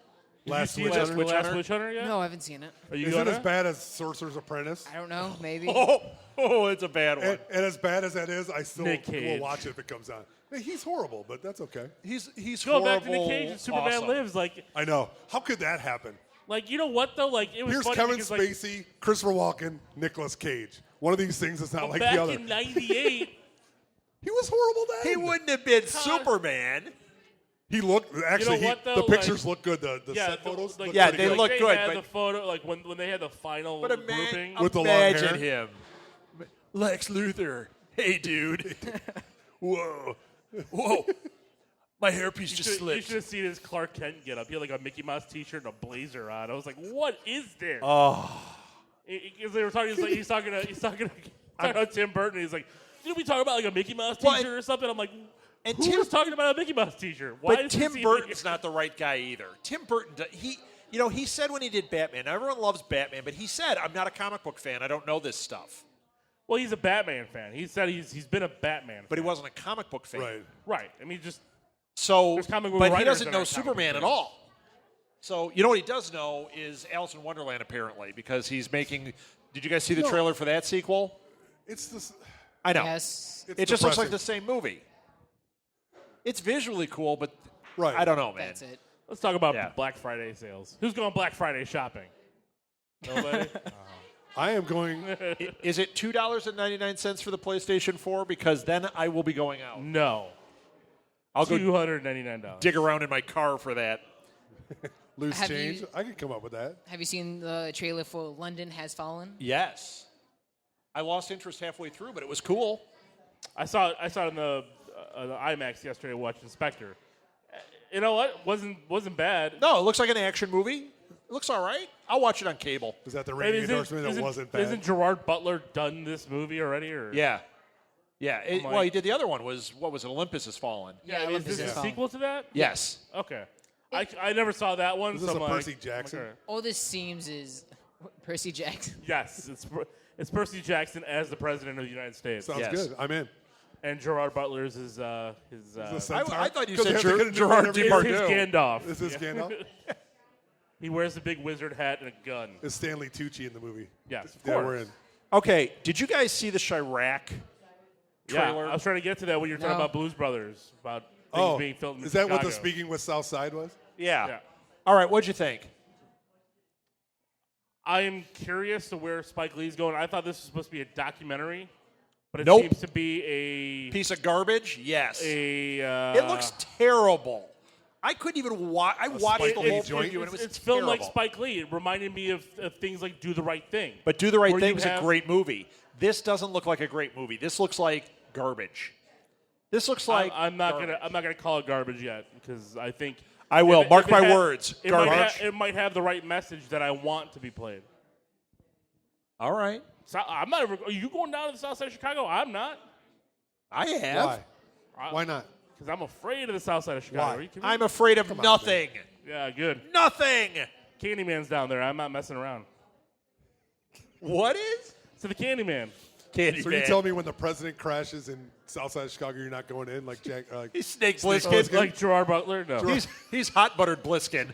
Did Last you see Witch the Hunter? last Witch Hunter yet? No, I haven't seen it. Are you Is it gonna? as bad as Sorcerer's Apprentice? I don't know. Maybe. Oh, it's a bad one. And as bad as that is, I still Nick will Cage. watch it if it comes on. Hey, he's horrible, but that's okay. He's Go horrible. back to Nick Cage and Superman awesome. Lives. I know. How could that happen? Like you know what though? Like it was Here's funny Kevin because, like, Spacey, Christopher Walken, Nicolas Cage. One of these things is not like back the other. in '98. He was horrible then. He wouldn't have been Superman. He looked actually. what, though? The Like- pictures look good. The yeah, set photos. like, look Yeah, pretty they good. look they good, Had but- the photo, like when they had the final But grouping. With the long imagine hair. him. Lex Luthor. Hey, dude. Whoa. Whoa. My hairpiece just You slipped. should have seen his Clark Kent get up. He had like a Mickey Mouse T-shirt and a blazer on. I was like, "What is this?" Oh. Because they were talking, he's talking about Tim Burton. He's like, "Didn't we talk about like a Mickey Mouse Well, T-shirt or something?" I'm like, and "Who Tim- was talking about a Mickey Mouse T-shirt?" Why But is Tim this Burton's even- not the right guy either. Tim Burton, he said when he did Batman, everyone loves Batman, but he said, I'm not a comic book fan. I don't know this stuff. Well, he's a Batman fan. He said he's been a Batman. But he fan. wasn't a comic book fan. Right. Right. I mean, just So, There's comic book but he writers doesn't that know are comic book Superman at fans. all. So, you know what he does know is Alice in Wonderland, apparently, because he's making. Did you guys see the trailer for that sequel? It's this. I know. Yes. It's It just looks like depressing. the same movie. It's visually cool, but Right. I don't know, man. That's it. let's talk about Yeah. Black Friday sales. Who's going Black Friday shopping? Nobody. I am going. Is it $2.99 for the PlayStation 4? Because then I will be going out. No. I'll go $299. dig around in my car for that. Loose Have change. you- I could come up with that. Have you seen the trailer for London Has Fallen? Yes. I lost interest halfway through, but it was cool. I saw it in the IMAX yesterday watching Spectre. You know what? Wasn't bad. No, it looks like an action movie. It looks all right. I'll watch it on cable. Is that the And ringing endorsement? It isn't- wasn't bad. Isn't Gerard Butler done this movie already? Or Yeah. Yeah. like- Well, he did the other one. What was it? Olympus Has Fallen. Yeah, Is Olympus this Has a Fallen. sequel to that? Yes. Okay. I never saw that one. Is this so a I'm like, Percy Jackson? okay. All this seems is Percy Jackson. Yes, It's Percy Jackson as the president of the United States. Sounds Yes. good. I'm in. And Gerard Butler's his The I centaur? thought you 'Cause said they couldn't do Gerard whatever is you his want. Gandalf. This is Gandalf. He wears the big wizard hat and a gun. Is Stanley Tucci in the movie? Yes, of Yeah, course. we're in. Okay, did you guys see the Chirac Yeah, trailer? I was trying to get to that when you were talking No. about Blues Brothers, about things Oh, being filmed in is that what the Chicago. Speaking with South Side was? Yeah. Yeah. All right, what'd you think? I am curious to where Spike Lee's going. I thought this was supposed to be a documentary, but it Nope. seems to be Piece of garbage? Yes. It It looks terrible. I couldn't even watch. I watched Spike the Lee whole joint? preview, and it was it's filmed like terrible. Spike Lee. It reminded me of things like Do the Right Thing. But Do the Right where Thing you was a have- great movie. This doesn't look like a great movie. This looks like garbage. This looks like I'm not garbage. gonna call it garbage yet because I think I will. if it- Mark if it my had- words. It might, Garbage. it might have the right message that I want to be played. All right. So I'm not. Are you going down to the South Side of Chicago? I'm not. I have. Why? Why not? Because I'm afraid of the South Side of Chicago. Why? Are you kidding me? I'm afraid of nothing. Yeah, good. Nothing. Candyman's down there. I'm not messing around. What is? So the Candyman. Candy So you tell me when the president crashes in Southside Chicago, you're not going in like Jack? He's Snake Snake Plissken. Plissken. Like Gerard Butler? No. He's hot buttered Bliskin.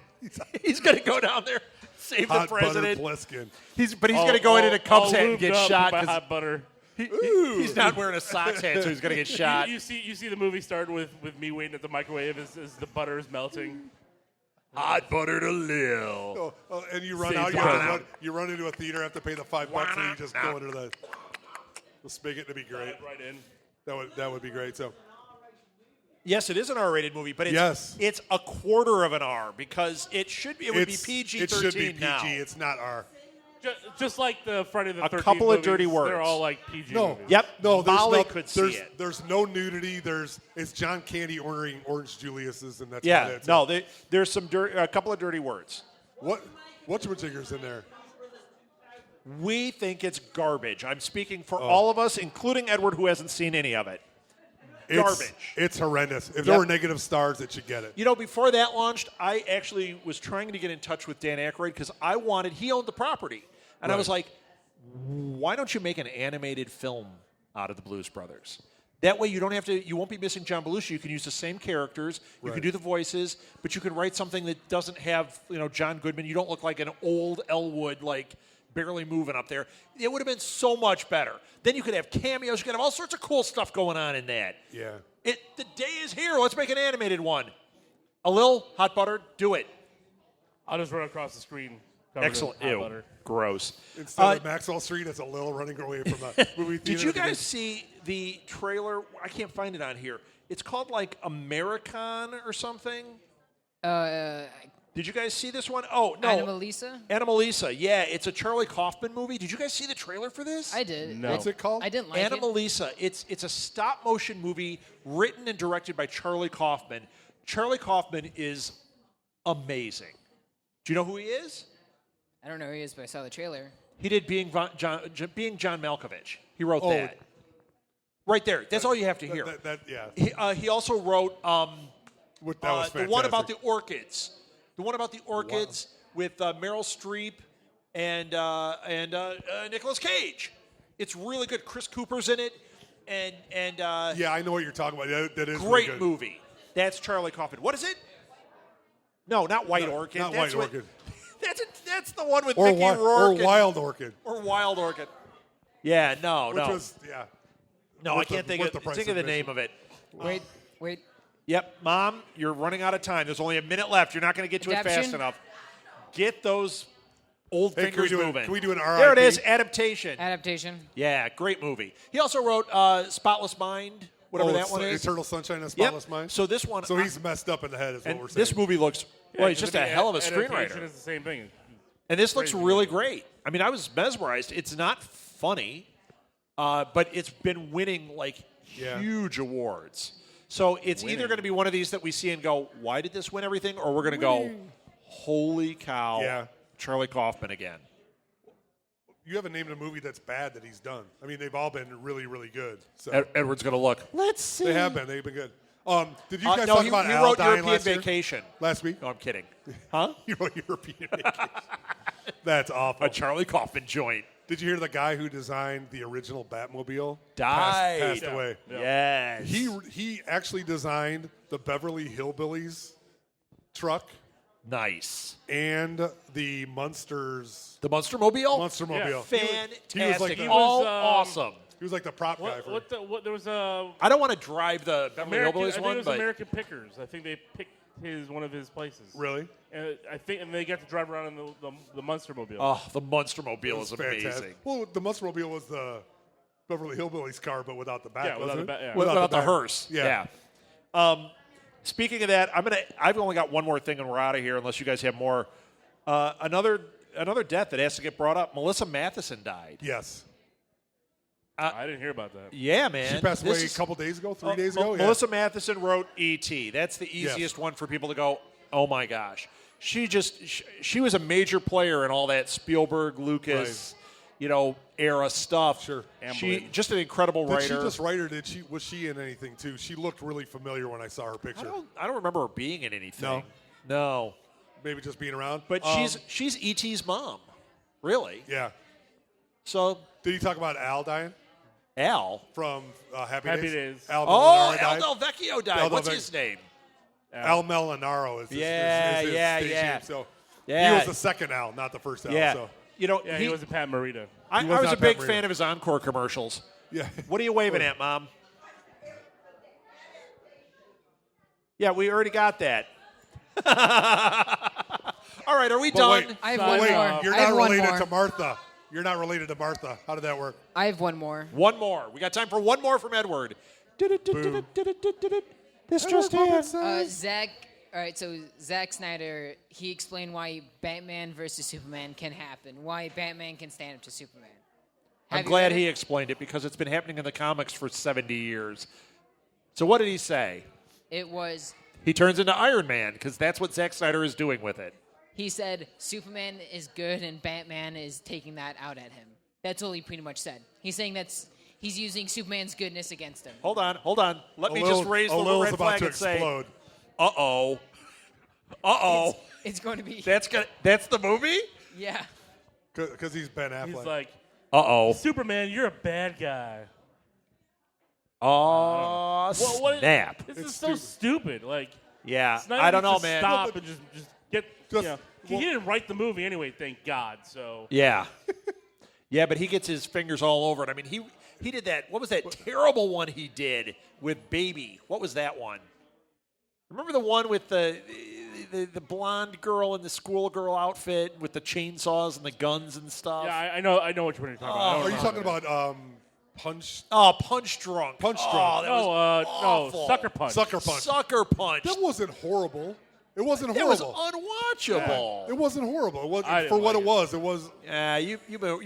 He's going to go down there, save the Hot butter president. Bliskin. He's going to go in a Cubs hat and lubed get up shot by 'cause hot butter. he's not wearing a Sox hat, so he's going to get shot. You see the movie starting with me waiting at the microwave as the butter is melting. Hot buttered a little. And you run Saves out. the You, have to time. run, you run into a theater, have to pay the $5, and you just go into the spigot. It'd be great. Right in. That would be great. So Yes, it is an R-rated movie, but it's a quarter of an R because it would be PG-13 It should be PG. now. It's not R. Just like the Friday the 13th couple of movies, dirty words. They're all like PG No. movies. Yep. No, there's Molly no, could see there's, it. There's no nudity. It's John Candy ordering Orange Julius's, and that's Yeah, about it. no, there's a couple of dirty words. Whatchamajigger's in there? We think it's garbage. I'm speaking for all of us, including Edward, who hasn't seen any of it. Garbage. It's horrendous. If Yep. there were negative stars, it should get it. You know, before that launched, I actually was trying to get in touch with Dan Aykroyd because he owned the property. And I Right. was like, why don't you make an animated film out of the Blues Brothers? That way you won't be missing John Belushi. You can use the same characters. You can Right. do the voices, but you can write something that doesn't have, John Goodman. You don't look like an old Elwood, like barely moving up there. It would have been so much better. Then you could have cameos. You could have all sorts of cool stuff going on in that. Yeah. The day is here. Let's make an animated one. A little hot buttered. Do it. I'll just run across the screen. covered in Excellent. hot Ew. butter. Gross. Instead of Maxwell Street, it's a little running away from a movie theater. Did you guys see the trailer? I can't find it on here. It's called like American or something. Did you guys see this one? Oh, no. Anomalisa? Anomalisa. Yeah, it's a Charlie Kaufman movie. Did you guys see the trailer for this? I did. No. What's it called? I didn't like it. Anomalisa. It's a stop motion movie written and directed by Charlie Kaufman. Charlie Kaufman is amazing. Do you know who he is? I don't know who he is, but I saw the trailer. He did Being John Malkovich. He wrote that. Right there. That's all you have to hear. Yeah. He also wrote That was the fantastic. one about the orchids. The one about the orchids with Meryl Streep and Nicolas Cage. It's really good. Chris Cooper's in it, and Yeah, I know what you're talking about. That is really great good. movie. That's Charlie Kaufman. What is it? No, not White Orchid. Not That's White what- Orchid. That's the one with Or, Mickey Rourke. or and- Wild Orchid. Or Wild Orchid. Yeah, no. Which was, yeah. No, I worth the- can't think worth the of price the of name admission. of it. Wait. Yep, Mom, you're running out of time. There's only a minute left. You're not going to get to it fast Adaption? enough. Get those old Hey, fingers moving. can we do an There it RIP? is, adaptation. Adaptation. Yeah, great movie. He also wrote Spotless Mind, whatever that one is. Eternal Sunshine of the Yep. Spotless Mind. So this one, So he's messed up in the head, is what and we're saying. this movie looks. Yeah, Well, he's 'cause just a the hell of a adaptation screenwriter. is the same thing. And this looks Crazy. really great. I mean, I was mesmerized. It's not funny, but it's been winning like Yeah. huge awards. So it's either going to be one of these that we see and go, why did this win everything? Or we're going to go, holy cow, Yeah. Charlie Kaufman again. You haven't named a movie that's bad that he's done. I mean, they've all been really, really good. So Edward's going to look. Let's see. they have been. They've been good. Did you guys no, talk he about wrote Al dying European last year? Vacation. Last week? No, I'm kidding. Huh? You wrote European Vacation. That's awful. A Charlie Kaufman joint. Did you hear the guy who designed the original Batmobile Died. Passed away. Yes. He actually designed the Beverly Hillbillies truck Nice. and the Munsters The Monstermobile? Monstermobile. Fantastic. He was like the- all He was, awesome. He was like the prop guy for. What there was a I don't want to drive the Beverly American, I Hillbillies think one, it was but American Pickers. I think they picked one of his places. Really? And and they got to drive around in the Monstermobile. oh, the Monstermobile is Fantastic. amazing. Well, the Monstermobile was the Beverly Hillbillies car, but without the back. Yeah, without wasn't the it? back, yeah. Without the back. hearse. Yeah. Speaking of that, I've only got one more thing and we're out of here unless you guys have more. Another death that has to get brought up. Melissa Matheson died. Yes. I didn't hear about that. Yeah, man. She passed This away a is- couple days ago, 3 days ago. Yeah. Melissa Matheson wrote E.T. That's the easiest one for people to go, oh my gosh. She was a major player in all that Spielberg, Lucas, era stuff. Sure. She just an incredible Did writer. she just write her? Was she in anything too? She looked really familiar when I saw her picture. I don't remember her being in anything. No? No. Maybe just being around. But she's E.T.'s mom. Really? Yeah. So Did you talk about Al dying Al. from Happy Happy Days? Days. Al Oh, Molinaro Al died. Del Vecchio died. Al Del What's Vec- his name? Al Molinaro is his, Yeah, is his yeah, stage yeah. name. So Yeah. he was the second Al, not the first Al. Yeah. So Yeah, he was a Pat Morita. I was was not a big Pat Morita. fan of his Encore commercials. yeah. What are you waving at, Mom? Yeah, we already got that. All right, are we But done? wait, I have one wait, more. you're I have not one related more. to Martha. You're not related to Martha. How did that work? I have one more. One more. We got time for one more from Edward. This just in. Zach. All right, so Zack Snyder, he explained why Batman versus Superman can happen, why Batman can stand up to Superman. I'm glad he explained it because it's been happening in the comics for 70 years. So what did he say? It was, He turns into Iron Man because that's what Zack Snyder is doing with it. he said Superman is good and Batman is taking that out at him. That's all he pretty much said. He's saying he's using Superman's goodness against him. Hold on. Let me Lil's- just raise the Lil's red about flag to and say, explode. uh-oh. It's going to be, That's the movie? yeah. Because he's Ben Affleck. He's like, Uh-oh. Superman, you're a bad guy. Oh, What- snap. This is so stupid. Like, Yeah, Snyder I don't needs know, to man. Stop and just get. Just- he didn't write the movie anyway. Thank God. So Yeah. Yeah, but he gets his fingers all over it. I mean, he did that. What was that terrible one he did with Baby? What was that one? Remember the one with the blonde girl in the schoolgirl outfit with the chainsaws and the guns and stuff? yeah, I know what you're talking about. I don't Are you remember. talking about Punch? Oh, Punch Drunk. Punch Oh, Drunk. that was No, awful. Sucker Punch. Sucker Punch. Sucker Punch. That wasn't horrible. It wasn't It was horrible. unwatchable. It wasn't horrible. It was I didn't for what like it was. It was. Yeah, you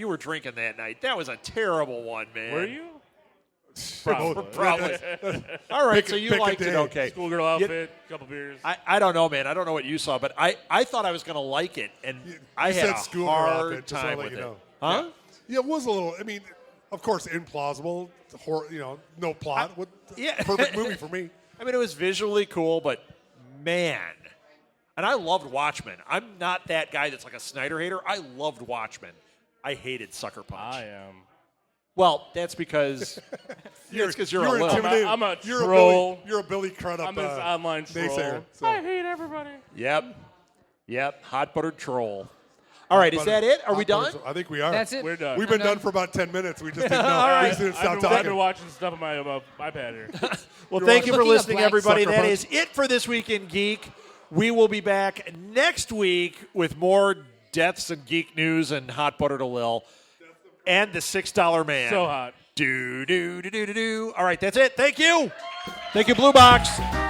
were drinking that night. That was a terrible one, man. Were you? Probably. All right, so you pick a liked it, day. okay. Schoolgirl outfit, couple beers. I don't know, man. I don't know what you saw, but I thought I was going to like it, and I You had said a schoolgirl hard outfit, just time wanna let with you it. know. Huh? Yeah, it was a little. I mean, of course, implausible. No plot. yeah. Perfect movie for me. I mean, it was visually cool, but man. And I loved Watchmen. I'm not that guy that's like a Snyder hater. I loved Watchmen. I hated Sucker Punch. I am. Well, that's because you're a little. intimidated. I'm a you're troll. You're a Billy Crudup. I'm this online troll. naysayer, so. I hate everybody. Yep. Hot buttered troll. All right, is that it? Are we done? I think we are. That's it. We're done. We've been I'm done done. for about 10 minutes. We just didn't know. All right. We just didn't stop I've been talking. watching stuff on my iPad here. Well, You're thank you for looking up listening, Black everybody. Sucker That Punch. is it for This Week in Geek. We will be back next week with more deaths and geek news and hot butter to Lil and the $6 man. So hot. Do. All right, that's it. Thank you. Thank you, Blue Box.